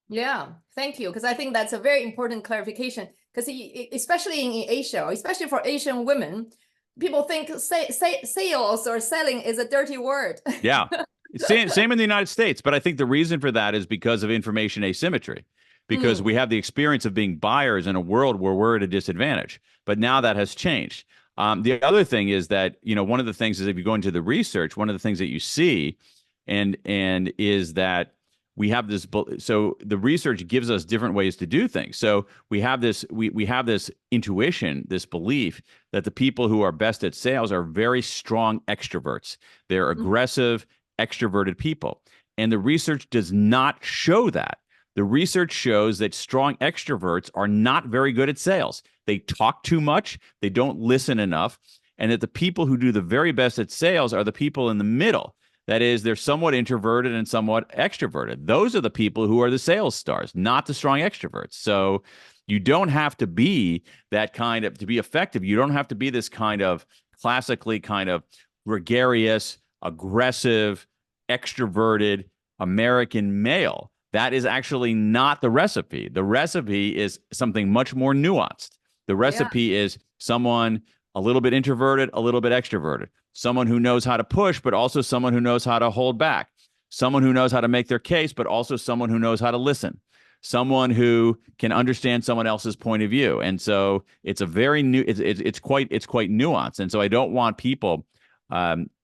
Yeah, thank you. Because I think that's a very important clarification. Because especially in Asia, especially for Asian women, people think sales or selling is a dirty word. Yeah. Same in the United States. But I think the reason for that is because of information asymmetry, because we have the experience of being buyers in a world where we're at a disadvantage. But now that has changed. The other thing is that, one of the things is if you go into the research, one of the things that you see and is that we have this, so the research gives us different ways to do things. So we have this, we have this intuition, this belief that the people who are best at sales are very strong extroverts. They're aggressive, extroverted people. And the research does not show that. The research shows that strong extroverts are not very good at sales. They talk too much, they don't listen enough, and that the people who do the very best at sales are the people in the middle. That is, they're somewhat introverted and somewhat extroverted. Those are the people who are the sales stars, not the strong extroverts. So you don't have to be that kind of, to be effective, you don't have to be this kind of classically kind of gregarious, aggressive, extroverted American male. That is actually not the recipe. The recipe is something much more nuanced. The recipe is someone a little bit introverted, a little bit extroverted. Someone who knows how to push, but also someone who knows how to hold back. Someone who knows how to make their case, but also someone who knows how to listen. Someone who can understand someone else's point of view. And so it's a very new, it's quite nuanced. And so I don't want people,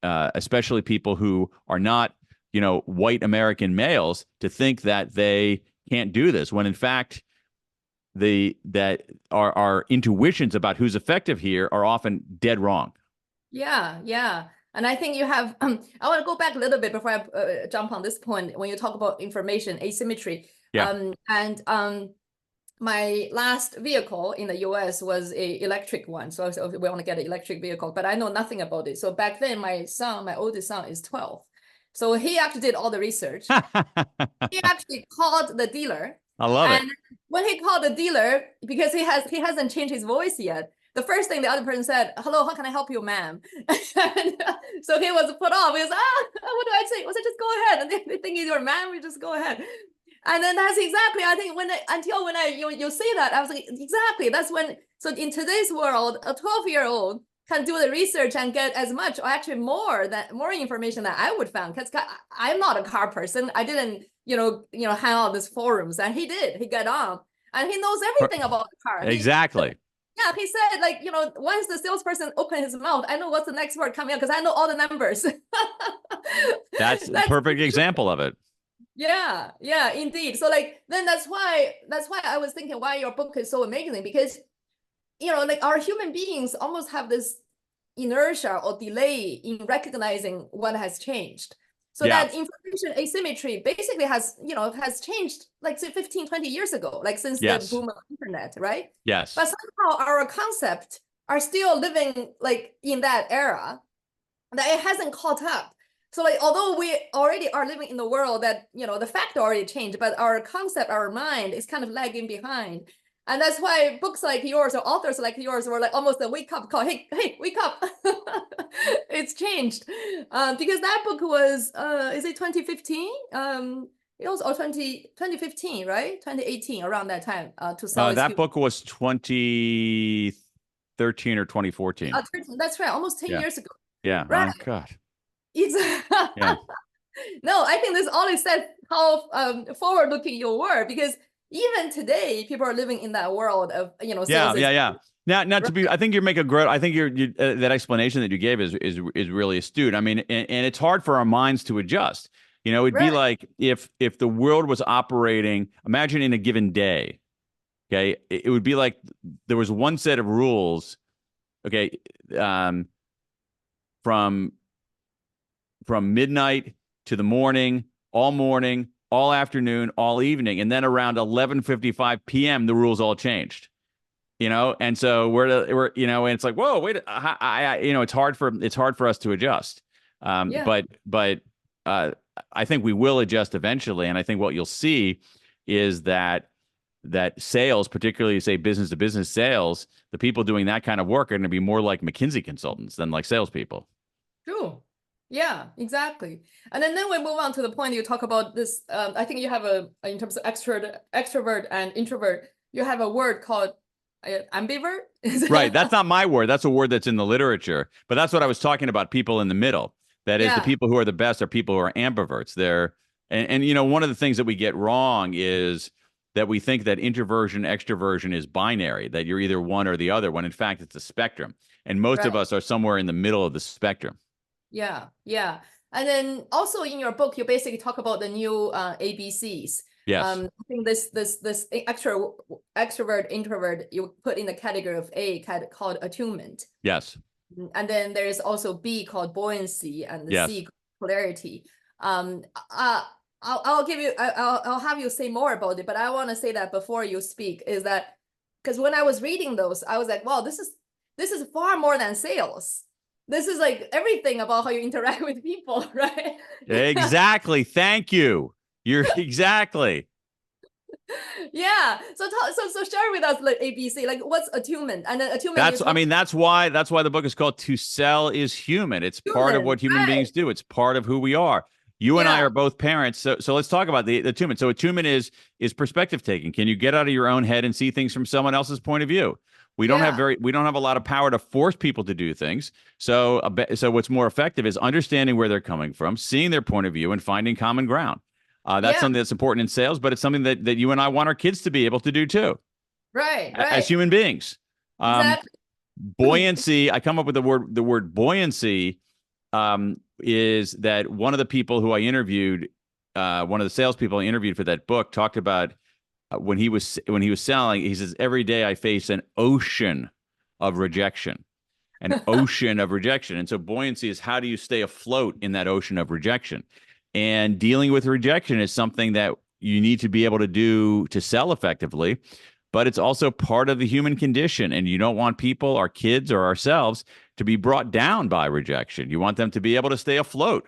especially people who are not, white American males, to think that they can't do this, when in fact that our intuitions about who's effective here are often dead wrong. Yeah. And I think you have, I want to go back a little bit before I jump on this point. When you talk about information asymmetry, my last vehicle in the US was a electric one. So we want to get an electric vehicle, but I know nothing about it. So back then, my oldest son is 12. So he actually did all the research. He actually called the dealer. I love it. And when he called the dealer, because he hasn't changed his voice yet, the first thing the other person said, "Hello, how can I help you, ma'am?" So he was put off. He was, what do I say? Was it just go ahead? And they think he's your ma'am, we just go ahead. And then that's exactly, I think until you say that, I was like, exactly, that's when, so in today's world, a 12-year-old can do the research and get as much, or actually more information that I would find, because I'm not a car person. I didn't, hang out these forums, and he did. He got on, and he knows everything about the car. Exactly. He said, once the salesperson opened his mouth, I know what's the next word coming out because I know all the numbers. That's a perfect example of it. Yeah, indeed. So then that's why I was thinking why your book is so amazing, because our human beings almost have this inertia or delay in recognizing what has changed. So that information asymmetry basically has changed say 15, 20 years ago, since the boom of internet, right? Yes. But somehow our concept are still living in that era, that it hasn't caught up. So although we already are living in the world that, the fact already changed, but our concept, our mind is kind of lagging behind. And that's why books like yours or authors like yours were almost a wake up call. Hey, wake up. It's changed. Because that book was, is it 2015? It was 2015, right? 2018, around that time. To sell that book was 2013 or 2014. 13, that's right. Almost 10 years ago. Yeah. Right. Oh, God. Yeah. No, I think this only says how forward-looking you were, because even today, people are living in that world of, Yeah, sales is yeah, yeah. Now to be, right, I think you're making a great. I think that explanation that you gave is really astute. I mean, and it's hard for our minds to adjust. It'd be right, like if the world was operating. Imagine in a given day. Okay, it would be like there was one set of rules. Okay, um, from midnight to the morning, all afternoon, all evening, and then around 11:55 p.m. the rules all changed. And so and it's like, whoa, wait, it's hard for us to adjust. yeah, But I think we will adjust eventually, and I think what you'll see is that sales, particularly say business to business sales, the people doing that kind of work are going to be more like McKinsey consultants than like salespeople. true. Yeah, exactly. And then we move on to the point you talk about this. I think you have in terms of extrovert and introvert, you have a word called ambivert. Right. That's not my word. That's a word that's in the literature. But that's what I was talking about, people in the middle. That is, the Yeah, people who are the best are people who are ambiverts. And one of the things that we get wrong is that we think that introversion, extroversion is binary, that you're either one or the other, when in fact it's a spectrum. And most of right. us are somewhere in the middle of the spectrum. Yeah, yeah. And then also in your book, you basically talk about the new ABCs. Yes. I think this extrovert introvert you put in the category of called attunement, Yes. and then there's also B called buoyancy, and the Yes. C clarity. Um, uh, I'll give you I'll have you say more about it, but I want to say that before you speak is that because when I was reading those, I was like, wow, this is far more than sales. This is like everything about how you interact with people, right? Exactly. Thank you. You're exactly. Yeah. So share with us like ABC, like what's attunement? And then attunement you I talk mean, that's why the book is called To Sell is Human. It's part of human, what human right? beings do. It's part of who we are. You and I Yeah, are both parents. So let's talk about the attunement. So attunement is perspective taking. Can you get out of your own head and see things from someone else's point of view? yeah, We don't have a lot of power to force people to do things. So what's more effective is understanding where they're coming from, seeing their point of view, and finding common ground. That's yeah, something that's important in sales, but it's something that you and I want our kids to be able to do too, right, as right. human beings. Um, Exactly. Buoyancy, I come up with the word buoyancy, is that one of the people who I interviewed, one of the salespeople I interviewed for that book, talked about when he was selling. He says, every day I face an ocean of rejection, and so buoyancy is, how do you stay afloat in that ocean of rejection? And dealing with rejection is something that you need to be able to do to sell effectively, but it's also part of the human condition. And you don't want people, our kids or ourselves, to be brought down by rejection. You want them to be able to stay afloat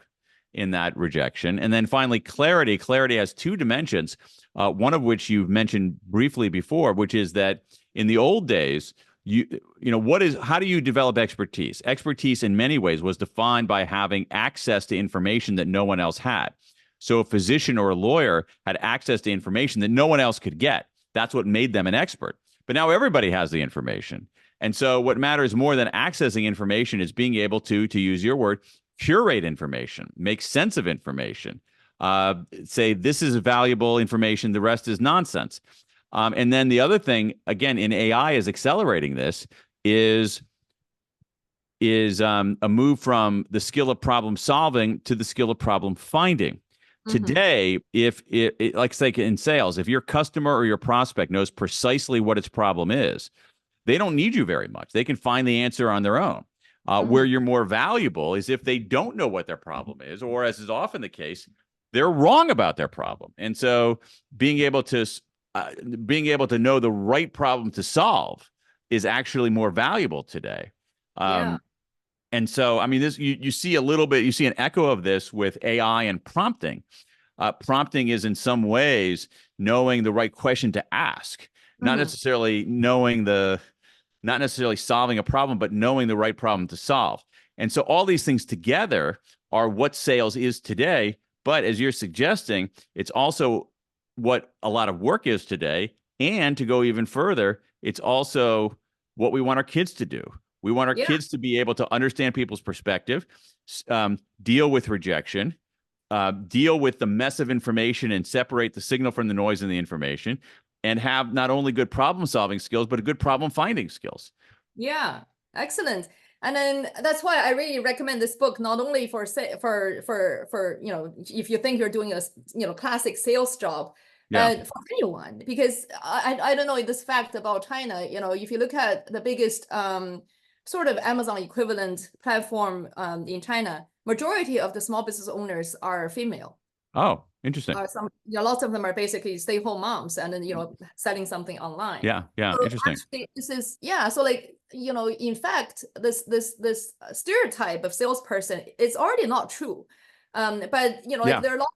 in that rejection. And then finally, clarity. Clarity has two dimensions, one of which you've mentioned briefly before, which is that in the old days, how do you develop expertise? Expertise in many ways was defined by having access to information that no one else had. So a physician or a lawyer had access to information that no one else could get. That's what made them an expert. But now everybody has the information. And so what matters more than accessing information is being able to use your word, curate information, make sense of information, say this is valuable information, the rest is nonsense. And then the other thing, again, in AI is accelerating this, is a move from the skill of problem solving to the skill of problem finding. Hmm. Today, if like say in sales, if your customer or your prospect knows precisely what its problem is, they don't need you very much. They can find the answer on their own. Where Hmm. you're more valuable is if they don't know what their problem is, or as is often the case, they're wrong about their problem. And so being able to know the right problem to solve is actually more valuable today. Yeah. Um, and so, I mean, this you see a little bit, you see an echo of this with AI and prompting. Prompting is in some ways knowing the right question to ask, not Hmm. necessarily not necessarily solving a problem, but knowing the right problem to solve. And so all these things together are what sales is today. But as you're suggesting, it's also what a lot of work is today. And to go even further, it's also what we want our kids to do. We want our Yeah. kids to be able to understand people's perspective, deal with rejection, deal with the mess of information and separate the signal from the noise in the information, and have not only good problem solving skills, but a good problem finding skills. Yeah, excellent. And then that's why I really recommend this book, not only for if you think you're doing a classic sales job, Yeah. but for anyone, because I don't know this fact about China. If you look at the biggest sort of Amazon equivalent platform in China, majority of the small business owners are female. Oh, interesting. Lots of them are basically stay-home moms, and then selling something online. Yeah, So interesting. actually, this is so like in fact, this stereotype of salesperson is already not true. But there are a lot.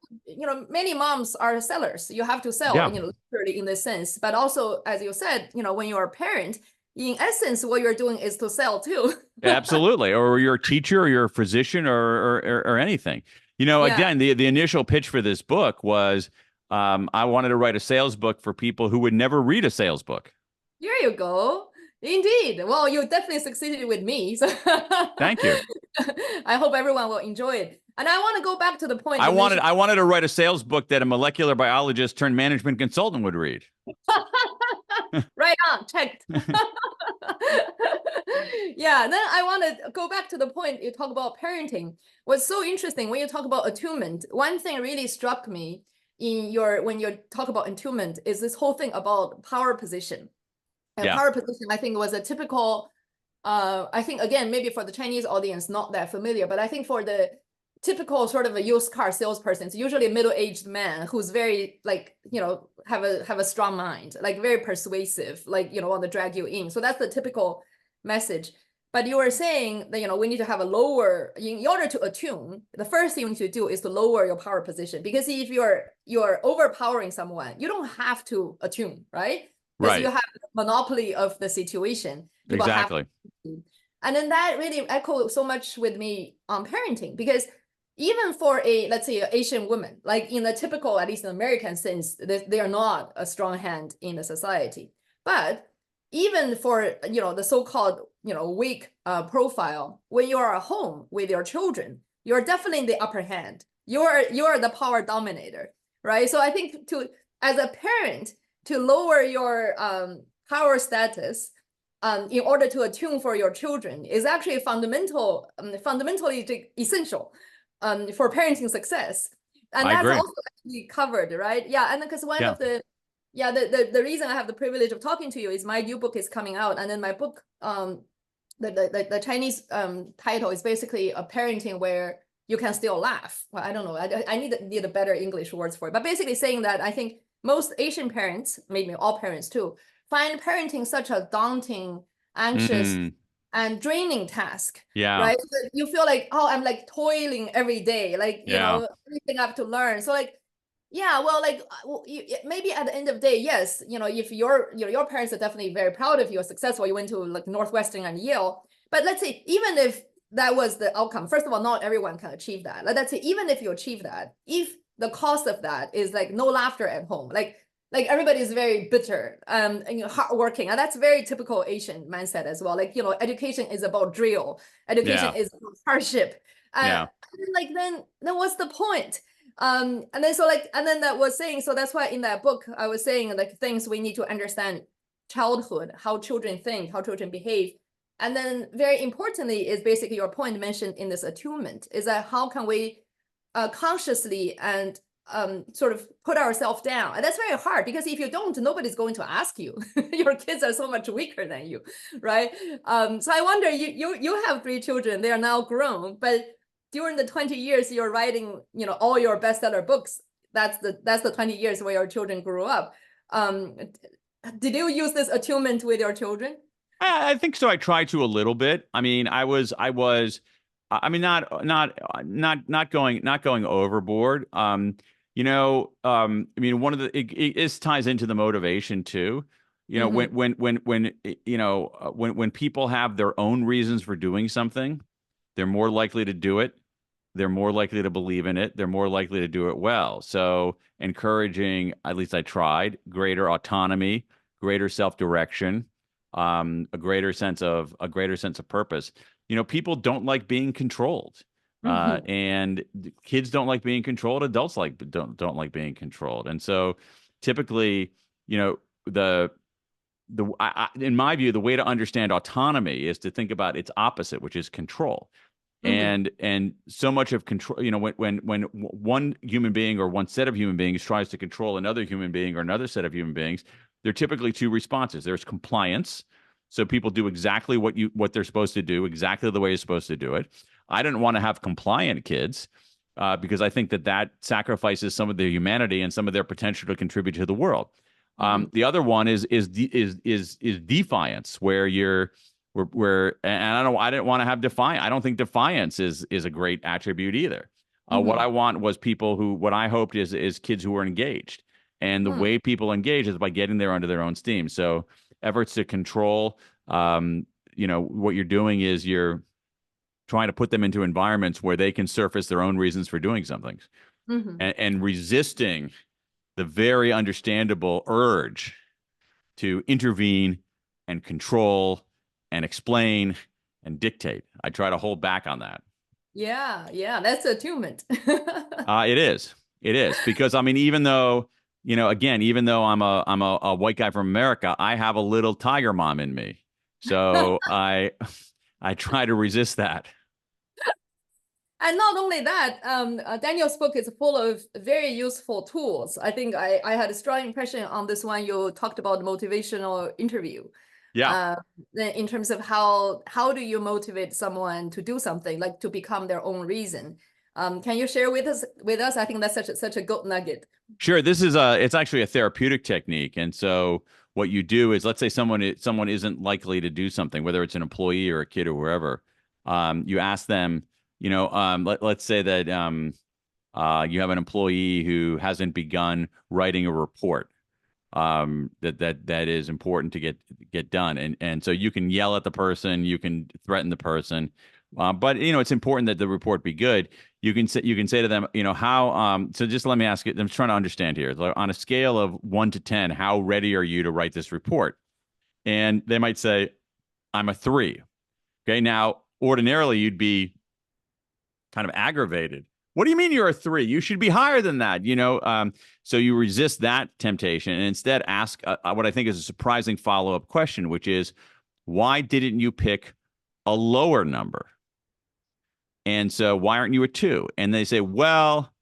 Many moms are sellers. You have to sell, literally in this sense. But also, as you said, when you're a parent, in essence, what you're doing is to sell too. Absolutely. Or you're a teacher, or you're a physician, or anything. Again, the initial pitch for this book was I wanted to write a sales book for people who would never read a sales book. There you go. Indeed. Well, you definitely succeeded with me. So thank you. I hope everyone will enjoy it. And I want to go back to the point. I wanted to write a sales book that a molecular biologist turned management consultant would read. Right on, checked. Yeah, then I want to go back to the point you talk about parenting. What's so interesting when you talk about attunement, one thing really struck me when you talk about attunement is this whole thing about power position. And power position, I think, was a typical, I think, again, maybe for the Chinese audience, not that familiar, but I think for the typical sort of a used car salesperson, it's usually a middle-aged man who's very have a strong mind, like very persuasive, want to drag you in. So that's the typical message. But you were saying that we need to have a lower, in order to attune, the first thing you need to do is to lower your power position, because if you're overpowering someone, you don't have to attune, right? Because you have monopoly of the situation. People exactly. And then that really echoed so much with me on parenting, because even for let's say, an Asian woman, like in the typical, at least in American sense, they are not a strong hand in the society. But even for, the so-called, weak profile, when you are at home with your children, you're definitely in the upper hand. You're the power dominator, right? So I think as a parent, to lower your power status in order to attune for your children is actually fundamentally essential for parenting success. And I that's agree. also actually covered, right? Yeah, and because one of the reason I have the privilege of talking to you is my new book is coming out, and then my book, the Chinese title is basically a parenting where you can still laugh. Well, I don't know, I need a better English words for it, but basically saying that I think most Asian parents, maybe all parents too, find parenting such a daunting, anxious, and draining task. Right? So you feel like, oh, I'm like toiling every day, everything I have to learn. So maybe at the end of the day, yes, if your parents are definitely very proud of you, successful, you went to like Northwestern and Yale. But let's say, even if that was the outcome, first of all, not everyone can achieve that. Let's say, even if you achieve that, if the cost of that is like no laughter at home, like everybody is very bitter and hardworking, and that's very typical Asian mindset as well. Education is about drill, education is about hardship. Then what's the point? And then that was saying, so that's why in that book I was saying things we need to understand: childhood, how children think, how children behave. And then very importantly is basically your point mentioned in this attunement, is that how can we consciously and sort of put ourselves down. And that's very hard, because if you don't, nobody's going to ask you. Your kids are so much weaker than you, right? So I wonder, you have 3 children, they are now grown, but during the 20 years you're writing, all your bestseller books, that's the 20 years where your children grew up. Did you use this attunement with your children? I think so. I tried to a little bit. I mean, not going overboard. I mean, one of the it ties into the motivation too. When people have their own reasons for doing something, they're more likely to do it. They're more likely to believe in it. They're more likely to do it well. So encouraging, at least I tried, greater autonomy, greater self-direction, a greater sense of purpose. You know, people don't like being controlled. And kids don't like being controlled. Adults don't like being controlled. And so typically, you know, in my view, the way to understand autonomy is to think about its opposite, which is control. And so much of control, you know, when one human being or one set of human beings tries to control another human being or another set of human beings, there are typically two responses. There's compliance. So people do exactly what they're supposed to do, exactly the way you're supposed to do it. I didn't want to have compliant kids because I think that sacrifices some of their humanity and some of their potential to contribute to the world. The other one is defiance, where and I didn't want to have defiance. I don't think defiance is a great attribute either. What I want was people what I hoped is kids who are engaged, and the way people engage is by getting there under their own steam. So efforts to control, you know, what you're doing is you're trying to put them into environments where they can surface their own reasons for doing something, and resisting the very understandable urge to intervene and control and explain and dictate. I try to hold back on that. Yeah, that's attunement. It is because I mean, even though, you know, again, even though I'm a white guy from America, I have a little tiger mom in me, so I try to resist that. And not only that, Daniel's book is full of very useful tools. I think I had a strong impression on this one. You talked about motivational interview. Yeah. In terms of how do you motivate someone to do something, like to become their own reason? Can you share with us? I think that's such a gold nugget. Sure. This is it's actually a therapeutic technique. And so what you do is, let's say someone isn't likely to do something, whether it's an employee or a kid or wherever. You ask them, you know, let's say that you have an employee who hasn't begun writing a report that is important to get done, and so you can yell at the person, you can threaten the person, but you know, it's important that the report be good. You can say to them, you know, how so just let me ask you, I'm trying to understand here, on a scale of 1 to 10, how ready are you to write this report? And they might say, I'm a 3. Okay, now ordinarily you'd be kind of aggravated. What do you mean you're a 3? You should be higher than that, you know? So you resist that temptation and instead ask what I think is a surprising follow-up question, which is, why didn't you pick a lower number? And so why aren't you a 2? And they say, well,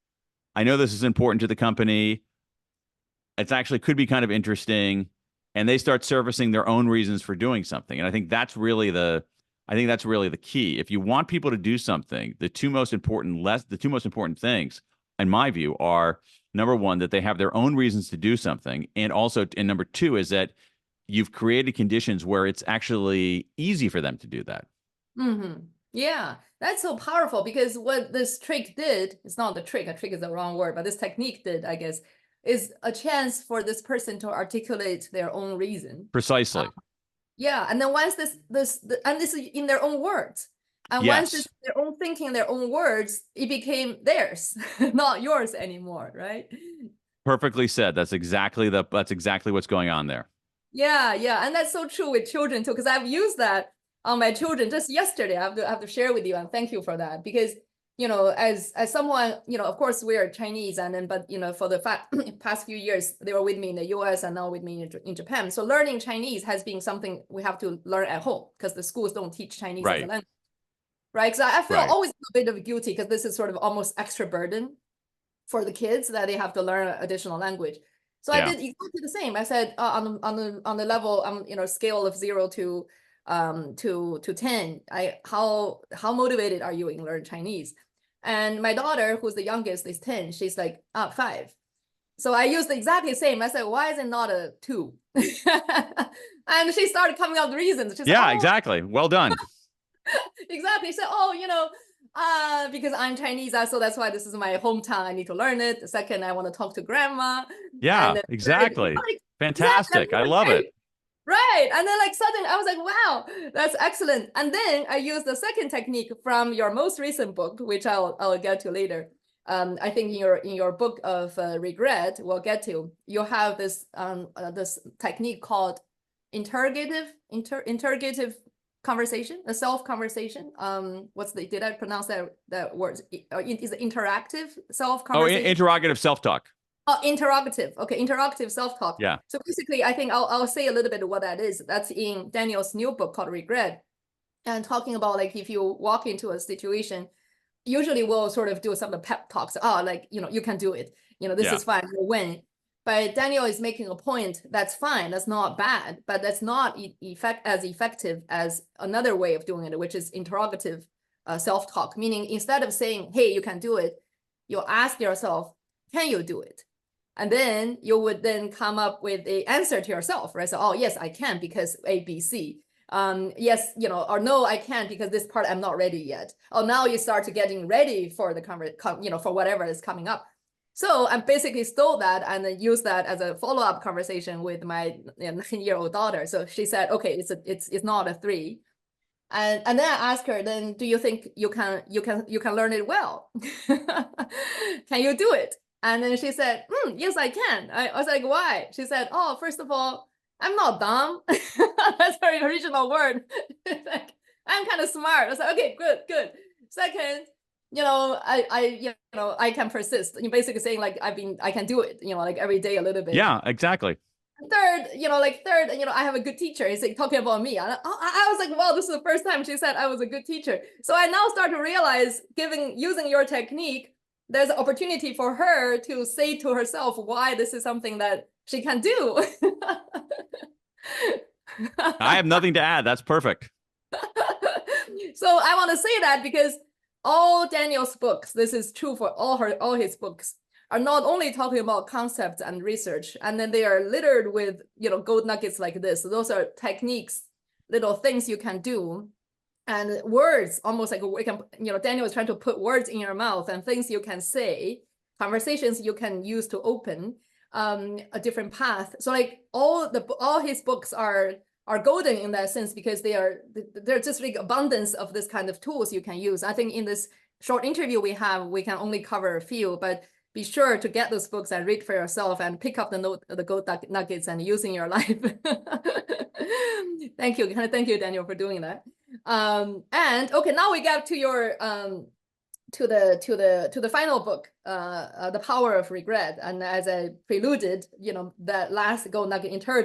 I know this is important to the company. It's actually could be kind of interesting. And they start surfacing their own reasons for doing something. And I think that's really the key. If you want people to do something, the two most important things, in my view, are number one, that they have their own reasons to do something, and number two is that you've created conditions where it's actually easy for them to do that. Yeah, that's so powerful, because what this trick did, it's not the trick, a trick is the wrong word, but this technique did, I guess, is a chance for this person to articulate their own reason. Precisely. Yeah, and then once this is in their own words, and once it's their own thinking, their own words, it became theirs, not yours anymore, right? Perfectly said. That's exactly what's going on there. Yeah, and that's so true with children too, because I've used that on my children just yesterday. I have to share with you, and thank you for that, because you know, as someone, you know, of course we are Chinese, and then but you know, for the past few years they were with me in the US and now with me in Japan. So learning Chinese has been something we have to learn at home, because the schools don't teach Chinese as a language, right? So I feel always a bit of guilty, because this is sort of almost extra burden for the kids that they have to learn additional language. So I did exactly the same. I said on the level, you know, scale of 0 to 10, how motivated are you in learning Chinese? And my daughter, who's the youngest, is 10. She's like 5. So I used exactly the same. I said, why is it not a 2? And she started coming up with reasons. She's like, exactly. Well done. Exactly. So, you know, because I'm Chinese, so that's why this is my hometown. I need to learn it. The second, I want to talk to grandma. Yeah, and exactly. Fantastic. Exactly. I love it. Right. And then like suddenly I was like, wow, that's excellent. And then I used the second technique from your most recent book, which I'll get to later. I think in your book of regret, we'll get to, you have this this technique called interrogative conversation, a self conversation. Did I pronounce that word? Is it interactive self conversation? Interrogative self-talk. Oh, interrogative. Okay, interrogative self-talk. Yeah. So basically, I think I'll say a little bit of what that is. That's in Daniel's new book called Regret, and talking about like if you walk into a situation, usually we'll sort of do some of the pep talks. Oh, like you can do it. This is fine. You'll win. But Daniel is making a point that's fine. That's not bad, but that's not as effective as another way of doing it, which is interrogative self-talk. Meaning instead of saying, "Hey, you can do it," you'll ask yourself, "Can you do it?" And then you would then come up with an answer to yourself, right? So, oh, yes, I can because A, B, C. Yes, or no, I can't because this part I'm not ready yet. Oh, now you start to getting ready for the for whatever is coming up. So I basically stole that and then used that as a follow-up conversation with my 9-year-old daughter. So she said, okay, it's not a 3. And then I asked her, then do you think you can learn it well? Can you do it? And then she said, yes, I can. I was like, why? She said, oh, first of all, I'm not dumb. That's her original word. Like, I'm kind of smart. I was like, okay, good. Second, I can persist. You're basically saying like I can do it, like every day a little bit. Yeah, exactly. Third, I have a good teacher. He's like talking about me. I was like, wow, this is the first time she said I was a good teacher. So I now start to realize, using your technique, there's an opportunity for her to say to herself why this is something that she can do. I have nothing to add. That's perfect. So I want to say that because all Daniel's books, this is true for all his books, are not only talking about concepts and research, and then they are littered with gold nuggets like this. Those are techniques, little things you can do, and words, almost like we can, Daniel is trying to put words in your mouth and things you can say, conversations you can use to open a different path. So like all his books are golden in that sense because they're just like abundance of this kind of tools you can use. I think in this short interview we can only cover a few, but be sure to get those books and read for yourself and pick up the gold nuggets and use in your life. Thank you, Daniel, for doing that. And okay, now we get to your to the final book, The Power of Regret. And as I preluded, that last gold nugget, how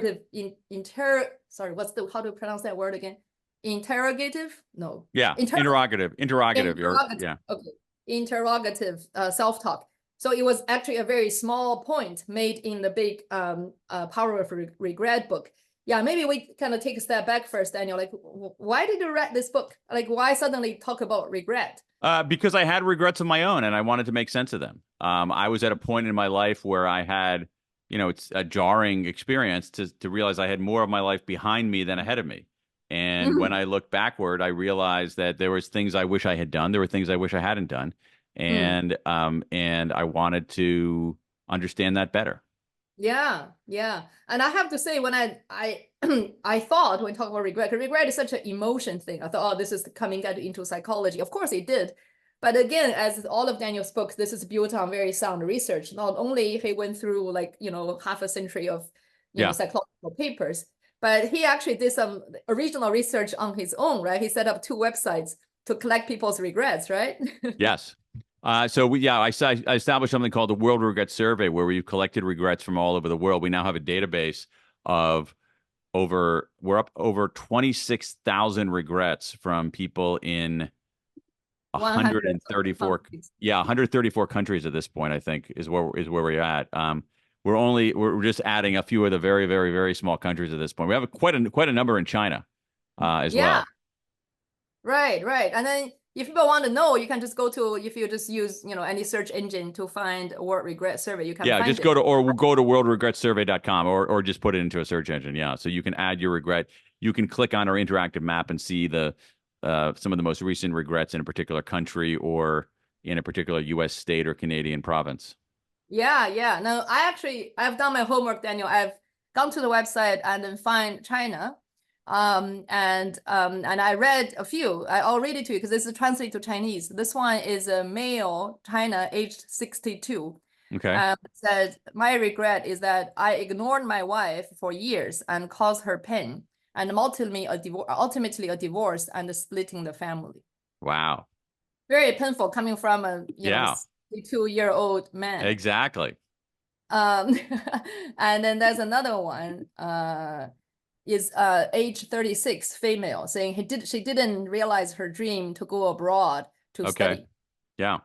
to pronounce that word again? Interrogative? No. Yeah. Interrogative. Yeah. Okay. Interrogative self-talk. So it was actually a very small point made in the big Power of Regret book. Yeah, maybe we kind of take a step back first, Daniel. Like, why did you read this book? Like, why suddenly talk about regret? Because I had regrets of my own and I wanted to make sense of them. I was at a point in my life where I had, it's a jarring experience to realize I had more of my life behind me than ahead of me. And when I looked backward, I realized that there was things I wish I had done. There were things I wish I hadn't done. And I wanted to understand that better. Yeah. And I have to say, when I thought when talking about regret is such an emotion thing. I thought, oh, this is coming into psychology. Of course it did. But again, as all of Daniel's books, this is built on very sound research. Not only he went through like, half a century of psychological papers, but he actually did some original research on his own, right? He set up 2 websites to collect people's regrets, right? Yes. I established something called the World Regret Survey, where we've collected regrets from all over the world. We now have a database of over 26,000 regrets from people in 134 134 countries at this point. I think is where we're at. We're just adding a few of the very, very, very small countries at this point. We have quite a number in China as well. Right. And then if people want to know, you can just if you just use, any search engine to find a World Regret Survey, you can find just go to worldregretsurvey.com or just put it into a search engine. Yeah. So you can add your regret. You can click on our interactive map and see some of the most recent regrets in a particular country or in a particular U.S. state or Canadian province. Yeah. No, I've done my homework, Daniel. I've gone to the website and then find China. And I read a few. I'll read it to you because this is translated to Chinese. This one is a male, China, aged 62. Okay. Said, my regret is that I ignored my wife for years and caused her pain, and ultimately a divorce and splitting the family. Wow. Very painful coming from a Yeah, 62-year-old man. exactly. Um, and then there's another one. Is age 36 female saying she didn't realize her dream to go abroad to Okay. study. Yeah.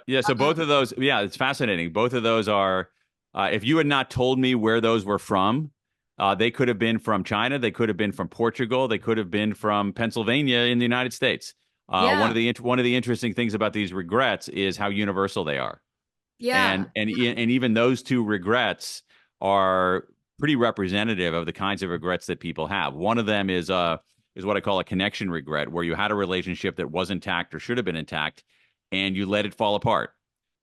Yeah. So both of those, yeah, it's fascinating. Both of those are, if you had not told me where those were from, they could have been from China, they could have been from Portugal, they could have been from Pennsylvania in the United States. Yeah. One of the interesting things about these regrets is how universal they are. Yeah. And even those two regrets are pretty representative of the kinds of regrets that people have. One of them is what I call a connection regret, where you had a relationship that was intact or should have been intact, and you let it fall apart.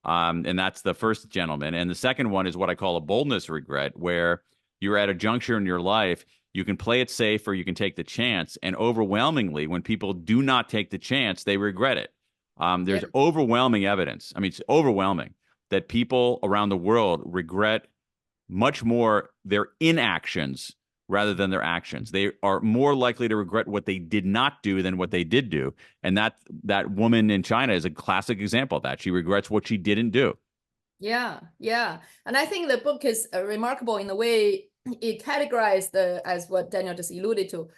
And that's the first gentleman. And the second one is what I call a boldness regret, where you're at a juncture in your life. You can play it safe or you can take the chance. And overwhelmingly, when people do not take the chance, they regret it. Yeah. There's overwhelming evidence. I mean, it's overwhelming that people around the world regret much more their inactions rather than their actions. They are more likely to regret what they did not do than what they did do. And that woman in China is a classic example of that. She regrets what she didn't do. Yeah. Yeah. And I think the book is remarkable in the way it categorized as what Daniel just alluded to,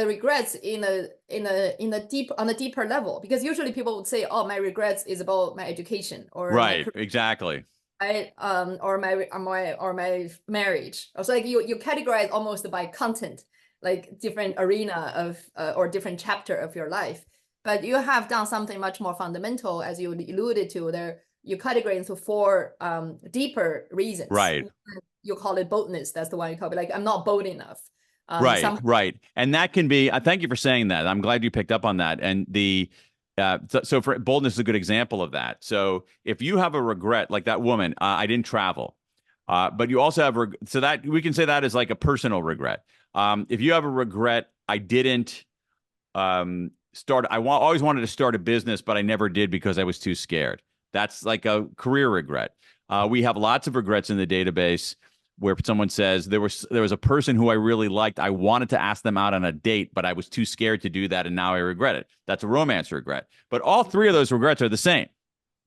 regrets on a deeper level, because usually people would say, oh, my regrets is about my education or my Right, career, exactly. right? Or my marriage. So like you categorize almost by content, like different arena of or different chapter of your life. But you have done something much more fundamental, as you alluded to. There, you categorize into four deeper reasons. Right. You call it boldness. That's the one you call it. Like, I'm not bold enough. Right, Some right. And that can be, thank you for saying that. I'm glad you picked up on that. And so for boldness is a good example of that. So if you have a regret, like that woman, I didn't travel, but you also have, so that we can say that is like a personal regret. If you have a regret, I didn't always wanted to start a business, but I never did because I was too scared. That's like a career regret. We have lots of regrets in the database where someone says there was a person who I really liked. I wanted to ask them out on a date, but I was too scared to do that, and now I regret it. That's a romance regret. But all three of those regrets are the same.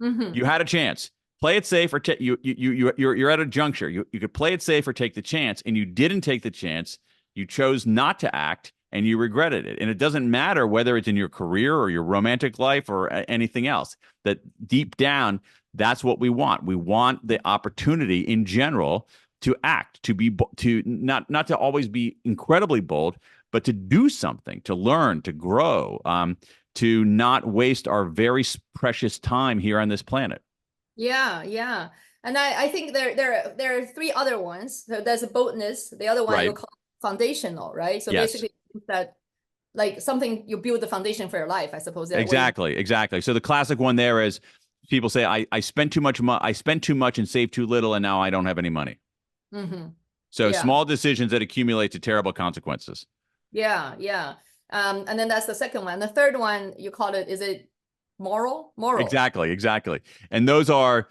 Mhm. You had a chance. Play it safe or you're at a juncture. You could play it safe or take the chance, and you didn't take the chance. You chose not to act, and you regretted it. And it doesn't matter whether it's in your career or your romantic life or anything else. That deep down, that's what we want. We want the opportunity in general to act, to not to always be incredibly bold, but to do something, to learn, to grow, to not waste our very precious time here on this planet. Yeah, yeah. And I think there are three other ones. So there's a boldness. The other one you Right. call foundational, right? So Yes. basically that like something you build the foundation for your life, I suppose, that way. Exactly. So the classic one there is people say, I spent too much I spent too much and saved too little, and now I don't have any money. Mm-hmm. So Yeah, small decisions that accumulate to terrible consequences. yeah, yeah. And then that's the second one. The third one you call it, is it moral? Moral. Exactly. And those are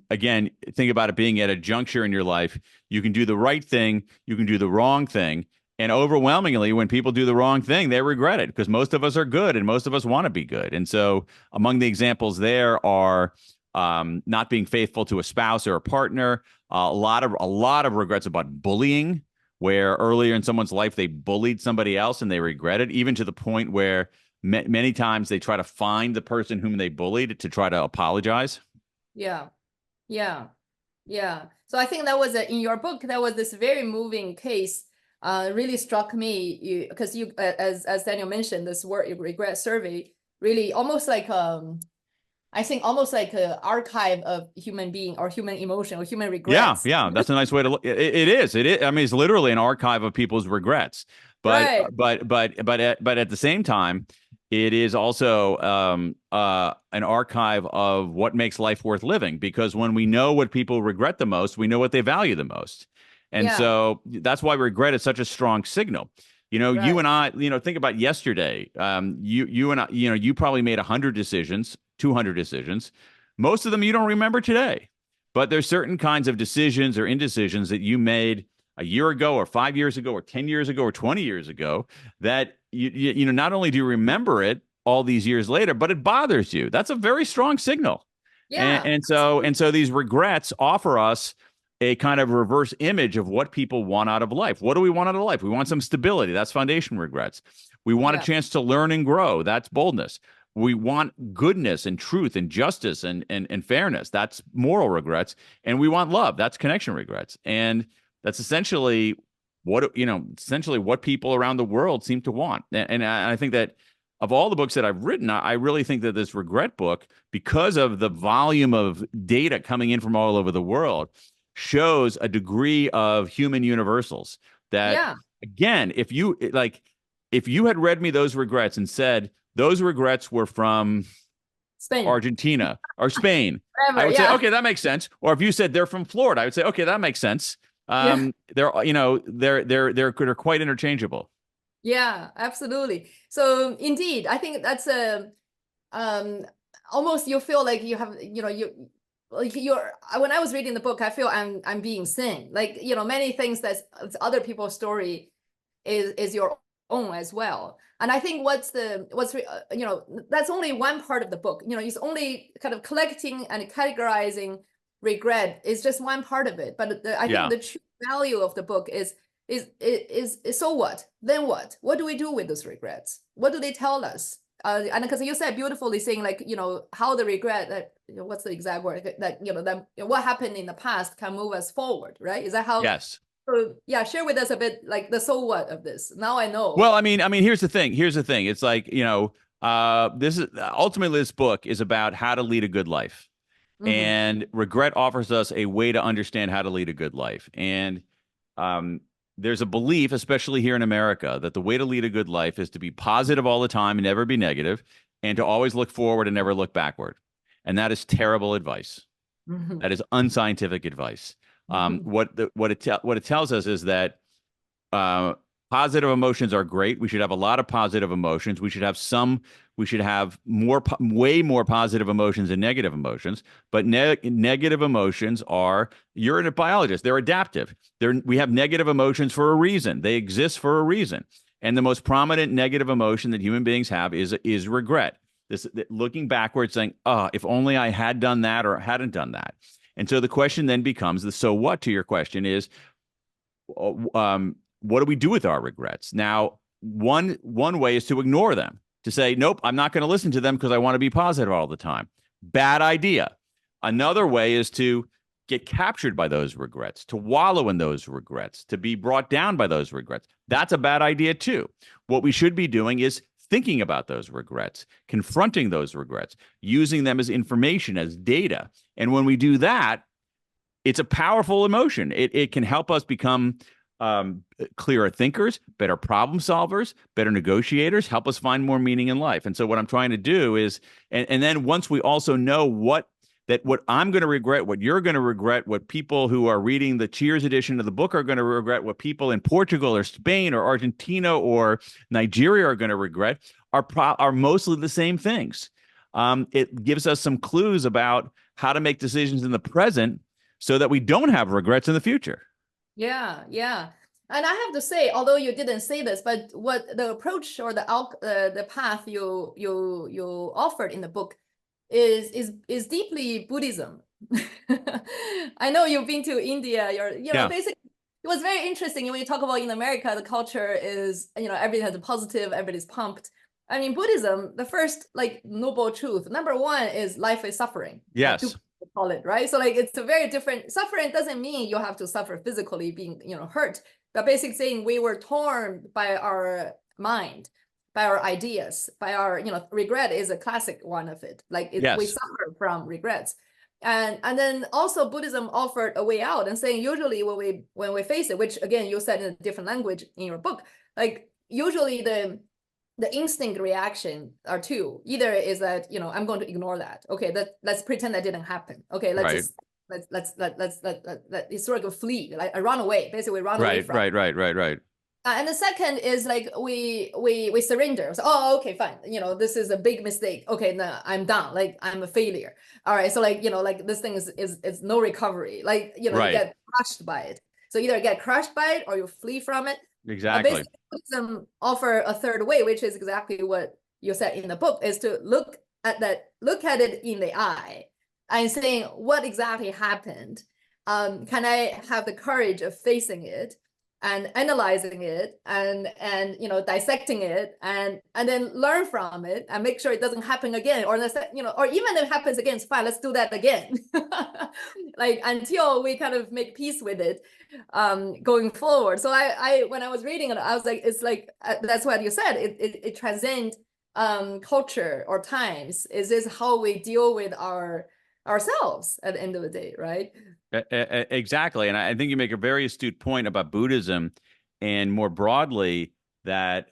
again, think about it being at a juncture in your life. You can do the right thing, you can do the wrong thing. And overwhelmingly, when people do the wrong thing, they regret it because most of us are good and most of us want to be good. And so among the examples there are not being faithful to a spouse or a partner, a lot of regrets about bullying, where earlier in someone's life they bullied somebody else and they regret it, even to the point where many times they try to find the person whom they bullied to try to apologize. Yeah, yeah, yeah. So I think that was in your book, that was this very moving case. Really struck me because as Daniel mentioned, this word regret survey really almost like I think almost like an archive of human being or human emotion or human regrets. Yeah, that's a nice way to look. It is. It is. I mean, it's literally an archive of people's regrets. But Right. at the same time, it is also an archive of what makes life worth living. Because when we know what people regret the most, we know what they value the most. And Yeah. so that's why regret is such a strong signal. You Right. and I, think about yesterday. You and I, you probably made 100 decisions, 200 decisions. Most of them you don't remember today, but there's certain kinds of decisions or indecisions that you made a year ago or 5 years ago or 10 years ago or 20 years ago that you know, not only do you remember it all these years later, but it bothers you. That's a very strong signal. Yeah. And so these regrets offer us a kind of reverse image of what people want out of life. What do we want out of life? We want some stability. That's foundation regrets. We want a Yeah. chance to learn and grow. That's boldness. We want goodness and truth and justice and fairness. That's moral regrets. And we want love. That's connection regrets. And that's essentially what people around the world seem to want. And I think that of all the books that I've written, I really think that this regret book, because of the volume of data coming in from all over the world, shows a degree of human universals that, Yeah. again, if you had read me those regrets and said those regrets were from Spain. Argentina or Spain, Whatever, I would say, yeah. okay, that makes sense. Or if you said they're from Florida, I would say, okay, that makes sense. Yeah. They're quite interchangeable. Yeah, absolutely. So indeed, I think that's a almost you feel like you have, you know, you like you're when I was reading the book, I feel I'm being seen. Like, you know, many things that's other people's story is your own as well. And I think you know, that's only one part of the book. You know, it's only kind of collecting and categorizing regret is just one part of it. But I think the true value of the book is so what? Then what? What do we do with those regrets? What do they tell us? And because you said beautifully saying, like, you know, how the regret that, you know, what's the exact word that, you know, that what happened in the past can move us forward, right? Is that how? Yes. So yeah, share with us a bit like the so what of this. Now I know. Well, I mean, here's the thing. It's like, you know, this is ultimately this book is about how to lead a good life. And regret offers us a way to understand how to lead a good life. And there's a belief, especially here in America, that the way to lead a good life is to be positive all the time and never be negative, and to always look forward and never look backward. And that is terrible advice. That is unscientific advice. What it tells us is that positive emotions are great. We should have a lot of positive emotions. We should have way more positive emotions than negative emotions. But negative emotions you're a biologist. They're adaptive. We have negative emotions for a reason. They exist for a reason. And the most prominent negative emotion that human beings have is regret. This looking backwards, saying, "Oh, if only I had done that or hadn't done that." And so the question then becomes so what to your question is, what do we do with our regrets? Now, one way is to ignore them, to say, nope, I'm not going to listen to them because I want to be positive all the time. Bad idea. Another way is to get captured by those regrets, to wallow in those regrets, to be brought down by those regrets. That's a bad idea too. What we should be doing is thinking about those regrets, confronting those regrets, using them as information, as data. And when we do that, it's a powerful emotion. It can help us become clearer thinkers, better problem solvers, better negotiators, help us find more meaning in life. And so what I'm trying to do is, and then once we also know what I'm going to regret, what you're going to regret, what people who are reading the Cheers edition of the book are going to regret, what people in Portugal or Spain or Argentina or Nigeria are going to regret, are mostly the same things. It gives us some clues about how to make decisions in the present so that we don't have regrets in the future. Yeah, yeah. And I have to say, although you didn't say this, but what the approach or the path you offered in the book is deeply Buddhism. I know you've been to India. Basically, it was very interesting when you talk about in America, the culture is, you know, everything has a positive, everybody's pumped. I mean, Buddhism, the first like noble truth, number one is life is suffering. Yes. Call it, right? So like it's a very different suffering. Doesn't mean you have to suffer physically being, you know, hurt, but basically saying we were torn by our mind, by our ideas, by our, you know, regret is a classic one of it. Like we suffer from regrets. And then also Buddhism offered a way out and saying usually when we face it, which again you said in a different language in your book, like usually the instinct reaction are two. Either is that, you know, I'm going to ignore that. Okay, let's pretend that didn't happen. Okay, let's it's sort of flee, like I run away, basically run away from. Right. And the second is like we surrender. So, oh, okay, fine. This is a big mistake. Okay, no, I'm done. Like I'm a failure. All right. So like, like this thing is no recovery. Like, you Right. get crushed by it. So either get crushed by it or you flee from it. Exactly. Basically, Buddhism offer a third way, which is exactly what you said in the book, is to look at it in the eye and saying what exactly happened. Can I have the courage of facing it and analyzing it and dissecting it and then learn from it and make sure it doesn't happen again, or or even if it happens again, it's fine, let's do that again. Like until we kind of make peace with it going forward. So I when I was reading it, I was like, it's like that's what you said, it transcends culture or times. Is this how we deal with ourselves at the end of the day, right? Exactly. And I think you make a very astute point about Buddhism and more broadly that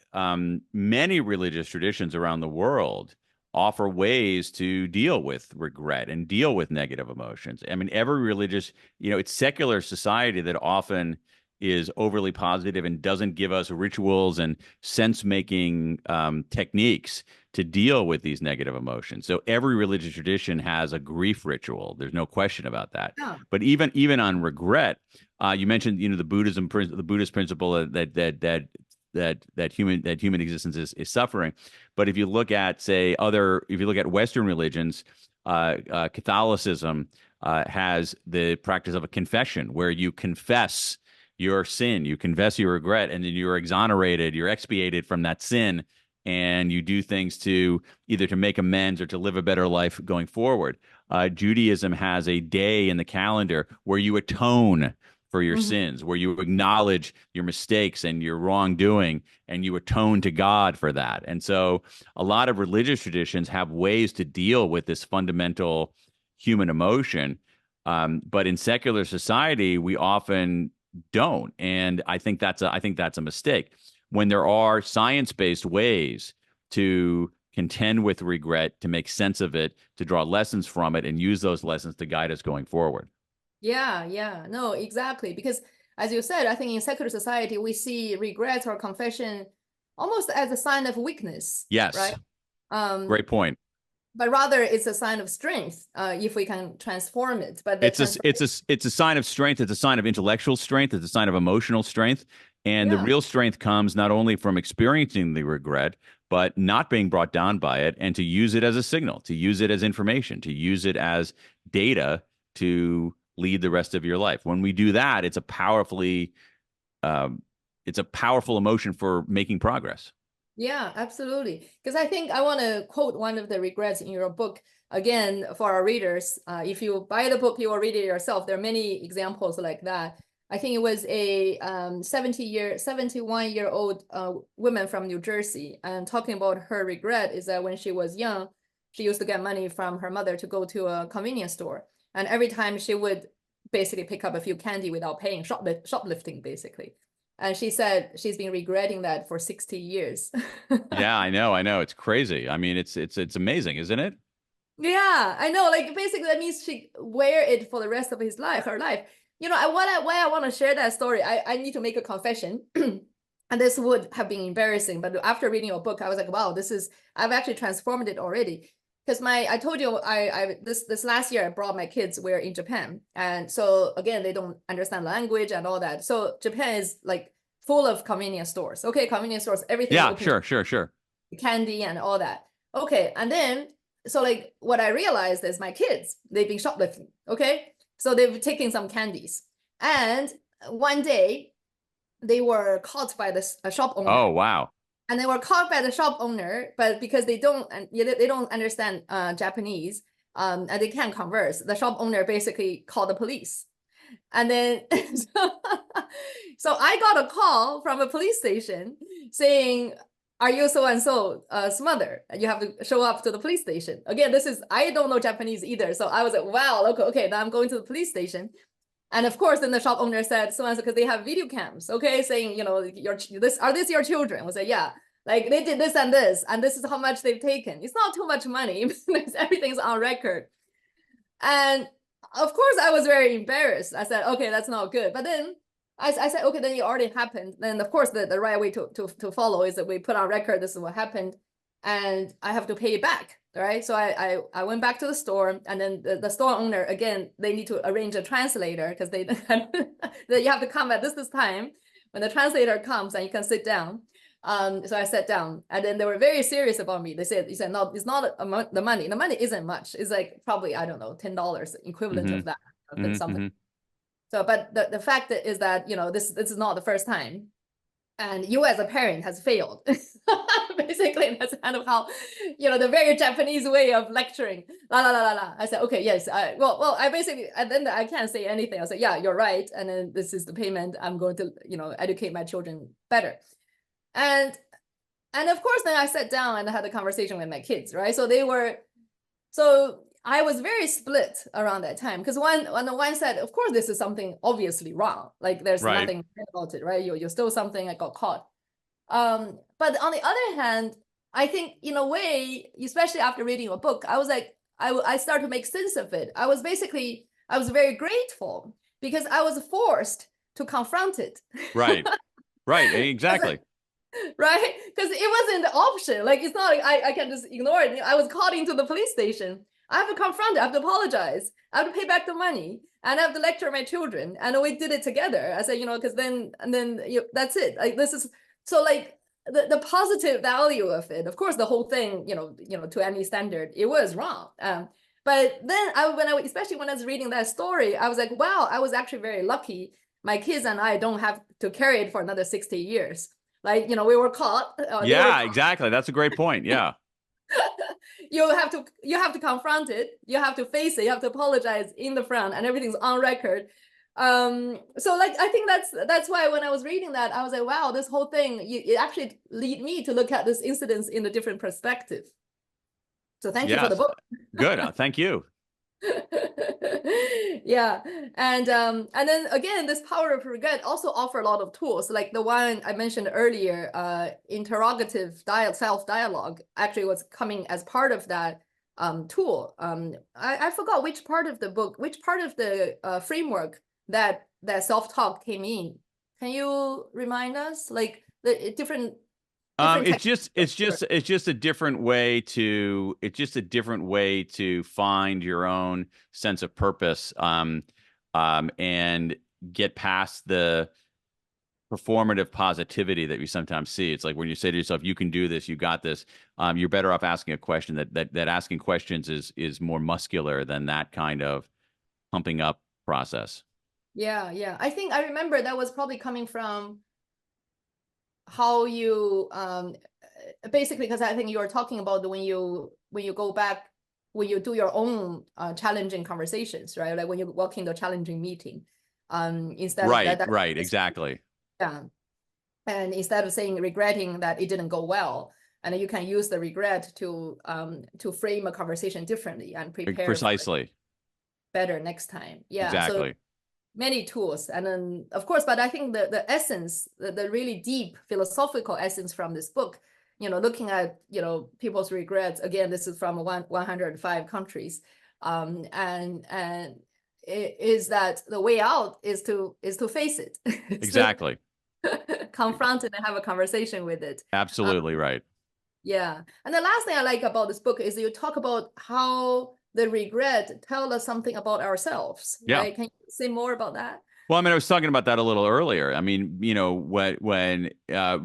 many religious traditions around the world offer ways to deal with regret and deal with negative emotions. I mean, every religious, it's secular society that often is overly positive and doesn't give us rituals and sense-making techniques to deal with these negative emotions. So every religious tradition has a grief ritual. There's no question about that. Yeah. But even on regret, you mentioned the Buddhist principle that human existence is suffering. But if you look at Western religions, Catholicism has the practice of a confession where you confess your sin, you confess your regret, and then you're exonerated, you're expiated from that sin, and you do things to either to make amends or to live a better life going forward. Judaism has a day in the calendar where you atone for your sins, where you acknowledge your mistakes and your wrongdoing, and you atone to God for that. And so a lot of religious traditions have ways to deal with this fundamental human emotion. But in secular society, we often don't. And I think that's a mistake. When there are science-based ways to contend with regret, to make sense of it, to draw lessons from it, and use those lessons to guide us going forward. Yeah, no, exactly. Because as you said, I think in secular society, we see regret or confession almost as a sign of weakness. Yes. Right. Great point. But rather it's a sign of strength if we can transform it. But it's a sign of strength. It's a sign of intellectual strength. It's a sign of emotional strength. And the real strength comes not only from experiencing the regret, but not being brought down by it, and to use it as a signal, to use it as information, to use it as data to lead the rest of your life. When we do that, it's a powerful emotion for making progress. Yeah, absolutely. Because I think I want to quote one of the regrets in your book again for our readers. If you buy the book, you will read it yourself. There are many examples like that. I think it was a 71-year-old woman from New Jersey, and talking about her regret is that when she was young, she used to get money from her mother to go to a convenience store. And every time she would basically pick up a few candy without paying, shoplifting basically. And she said she's been regretting that for 60 years. Yeah, I know. It's crazy. I mean, it's amazing, isn't it? Yeah, I know. Like basically that means she wear it for the rest of her life. Why I want to share that story, I need to make a confession. And this would have been embarrassing, but after reading your book, I was like, wow, I've actually transformed it already. Because I told you, this last year I brought my kids. We're in Japan, and so again they don't understand language and all that. So Japan is like full of convenience stores. Okay, convenience stores, everything. Yeah, sure. Candy and all that. Okay, and then so like what I realized is my kids, they've been shoplifting. Okay, so they've taken some candies, and one day they were caught by the shop owner. Oh, wow. And they were caught by the shop owner, but because they don't understand Japanese, and they can't converse, the shop owner basically called the police. And then so I got a call from a police station saying, are you so and so's mother? You have to show up to the police station. Again, I don't know Japanese either, so I was like, wow, okay, now I'm going to the police station. And of course, then the shop owner said so and so, because they have video cams, okay, saying, are these your children? I said, yeah, like they did this, and this is how much they've taken. It's not too much money. Everything's on record. And of course, I was very embarrassed. I said, okay, that's not good. But then I said, okay, then it already happened. Then of course the right way to follow is that we put on record, this is what happened, and I have to pay it back, right? So I went back to the store, and then the store owner, again, they need to arrange a translator because they you have to come at this time when the translator comes and you can sit down. So I sat down, and then they were very serious about me. They said, no, it's not the money. The money isn't much. It's like probably, I don't know, $10 equivalent of that, something. So, but the fact is that, this is not the first time. And you as a parent has failed. Basically, that's kind of how, the very Japanese way of lecturing. La la la la la. I said, okay, yes. Well, I basically, and then I can't say anything. I said, yeah, you're right. And then this is the payment. I'm going to, educate my children better. And of course, then I sat down and I had a conversation with my kids, right? So I was very split around that time because on the one side, of course, this is something obviously wrong. Like there's nothing about it, right? You stole something, I got caught. But on the other hand, I think in a way, especially after reading your book, I was like, I started to make sense of it. I was very grateful because I was forced to confront it. Right, exactly. Right? Because it wasn't the option. Like, it's not like I can just ignore it. I was called into the police station. I have to confront it. I have to apologize. I have to pay back the money. And I have to lecture my children. And we did it together. I said, because then that's it. Like, this is, so like the positive value of it, of course, the whole thing, to any standard, it was wrong. But then especially when I was reading that story, I was like, wow, I was actually very lucky. My kids and I don't have to carry it for another 60 years. Like, we were caught. Yeah, exactly. That's a great point. Yeah. You have to confront it. You have to face it. You have to apologize in the front, and everything's on record. So like, I think that's why when I was reading that, I was like, wow, this whole thing, it actually lead me to look at this incident in a different perspective. So thank you for the book. Good. Thank you. Yeah. And then again, this power of regret also offer a lot of tools, like the one I mentioned earlier, interrogative self-dialogue actually was coming as part of that tool. I forgot which part of the book, which part of the framework that self-talk came in. Can you remind us, like the different it's just a different way to find your own sense of purpose, and get past the performative positivity that you sometimes see. It's like when you say to yourself, "You can do this, you got this." You're better off asking a question. That asking questions is more muscular than that kind of pumping up process. Yeah. I think I remember that was probably coming from how you basically, because I think you were talking about when you go back, when you do your own challenging conversations, right? Like when you walk into a challenging meeting, instead of that right, exactly. Yeah. And instead of regretting that it didn't go well, and you can use the regret to frame a conversation differently and prepare precisely better next time. Yeah. Exactly. So many tools. And then, of course, but I think the essence, the really deep philosophical essence from this book, looking at, people's regrets, again, this is from 105 countries. And it is that the way out is to face it. Exactly. Confront it and have a conversation with it. Absolutely right. Yeah. And the last thing I like about this book is you talk about how the regret tell us something about ourselves. Yeah. Right? Can you say more about that? Well, I mean, I was talking about that a little earlier. I mean, when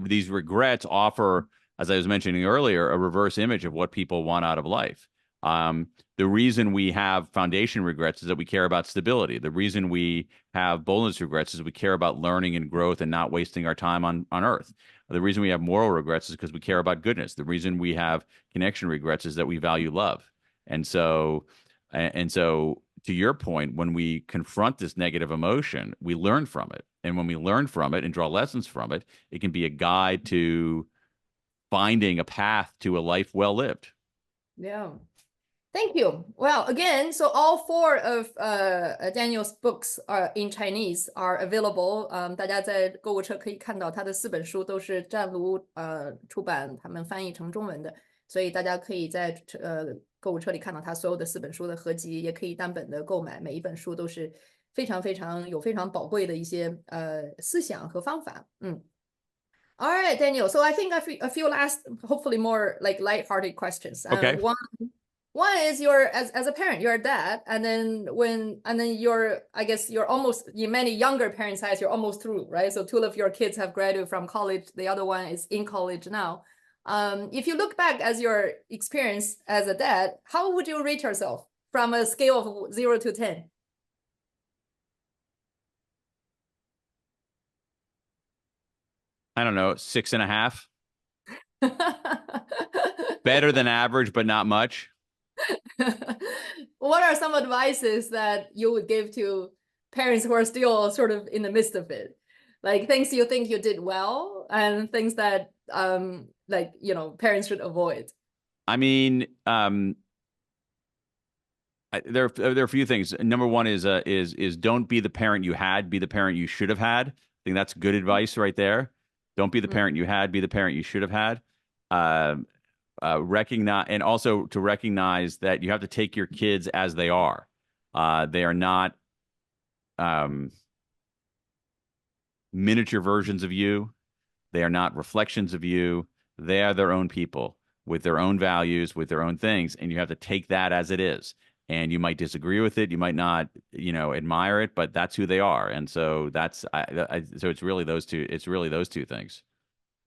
these regrets offer, as I was mentioning earlier, a reverse image of what people want out of life. The reason we have foundation regrets is that we care about stability. The reason we have boldness regrets is we care about learning and growth and not wasting our time on earth. The reason we have moral regrets is because we care about goodness. The reason we have connection regrets is that we value love. And so to your point, when we confront this negative emotion, we learn from it. And when we learn from it and draw lessons from it, it can be a guide to finding a path to a life well lived. Yeah. Thank you. Well, again, so all 4 of Daniel's books are in Chinese, are available. 大家在购物车可以看到他的4本书都是湛卢出版，他们翻译成中文的，所以大家可以在购物车里看到他所有的4本书的合集，也可以单本的购买，每一本书都是非常宝贵的一些思想和方法。All right, Daniel. So I think a few last, hopefully more like lighthearted questions. Okay. One is as a parent, you're a dad, and then you're, I guess you're almost, in many younger parents' eyes, you're almost through, right? So two of your kids have graduated from college. The other one is in college now. If you look back as your experience as a dad, how would you rate yourself from a scale of 0 to 10? I don't know, 6.5. Better than average, but not much. What are some advices that you would give to parents who are still sort of in the midst of it? Like things you think you did well and things that like, you know, parents should avoid. I mean, there are a few things. Number one is don't be the parent you had, be the parent you should have had. I think that's good advice right there. Don't be the parent you had, be the parent you should have had. Recognize, and also to recognize that you have to take your kids as they are. They are not miniature versions of you. They are not reflections of you. They are their own people with their own values, with their own things, and you have to take that as it is. And you might disagree with it, you might not, admire it, but that's who they are. And so so it's really those two. It's really those two things.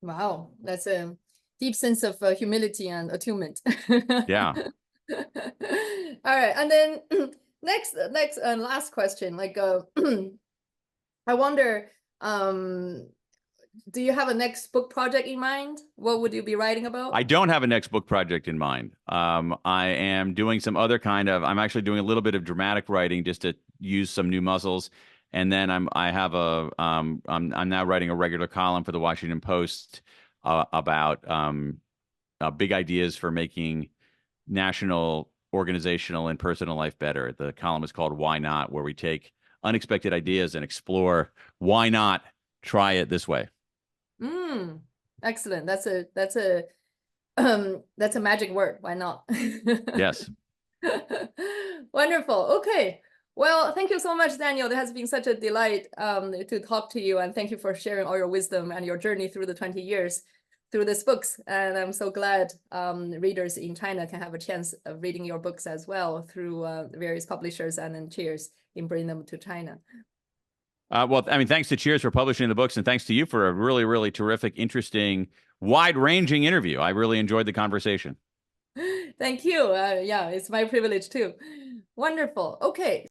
Wow, that's a deep sense of humility and attunement. Yeah. All right, and then next and last question. Like, I wonder, do you have a next book project in mind? What would you be writing about? I don't have a next book project in mind. I am doing some other I'm actually doing a little bit of dramatic writing just to use some new muscles. And then I'm now writing a regular column for the Washington Post about big ideas for making national, organizational, and personal life better. The column is called Why Not, where we take unexpected ideas and explore why not try it this way. Excellent. That's a magic word. Why not? Yes. Wonderful. Okay. Well, thank you so much, Daniel. It has been such a delight to talk to you, and thank you for sharing all your wisdom and your journey through the 20 years through these books. And I'm so glad readers in China can have a chance of reading your books as well through various publishers, and then Cheers in bringing them to China. Well, I mean, thanks to Cheers for publishing the books, and thanks to you for a really, really terrific, interesting, wide-ranging interview. I really enjoyed the conversation. Thank you. Yeah, it's my privilege too. Wonderful. Okay.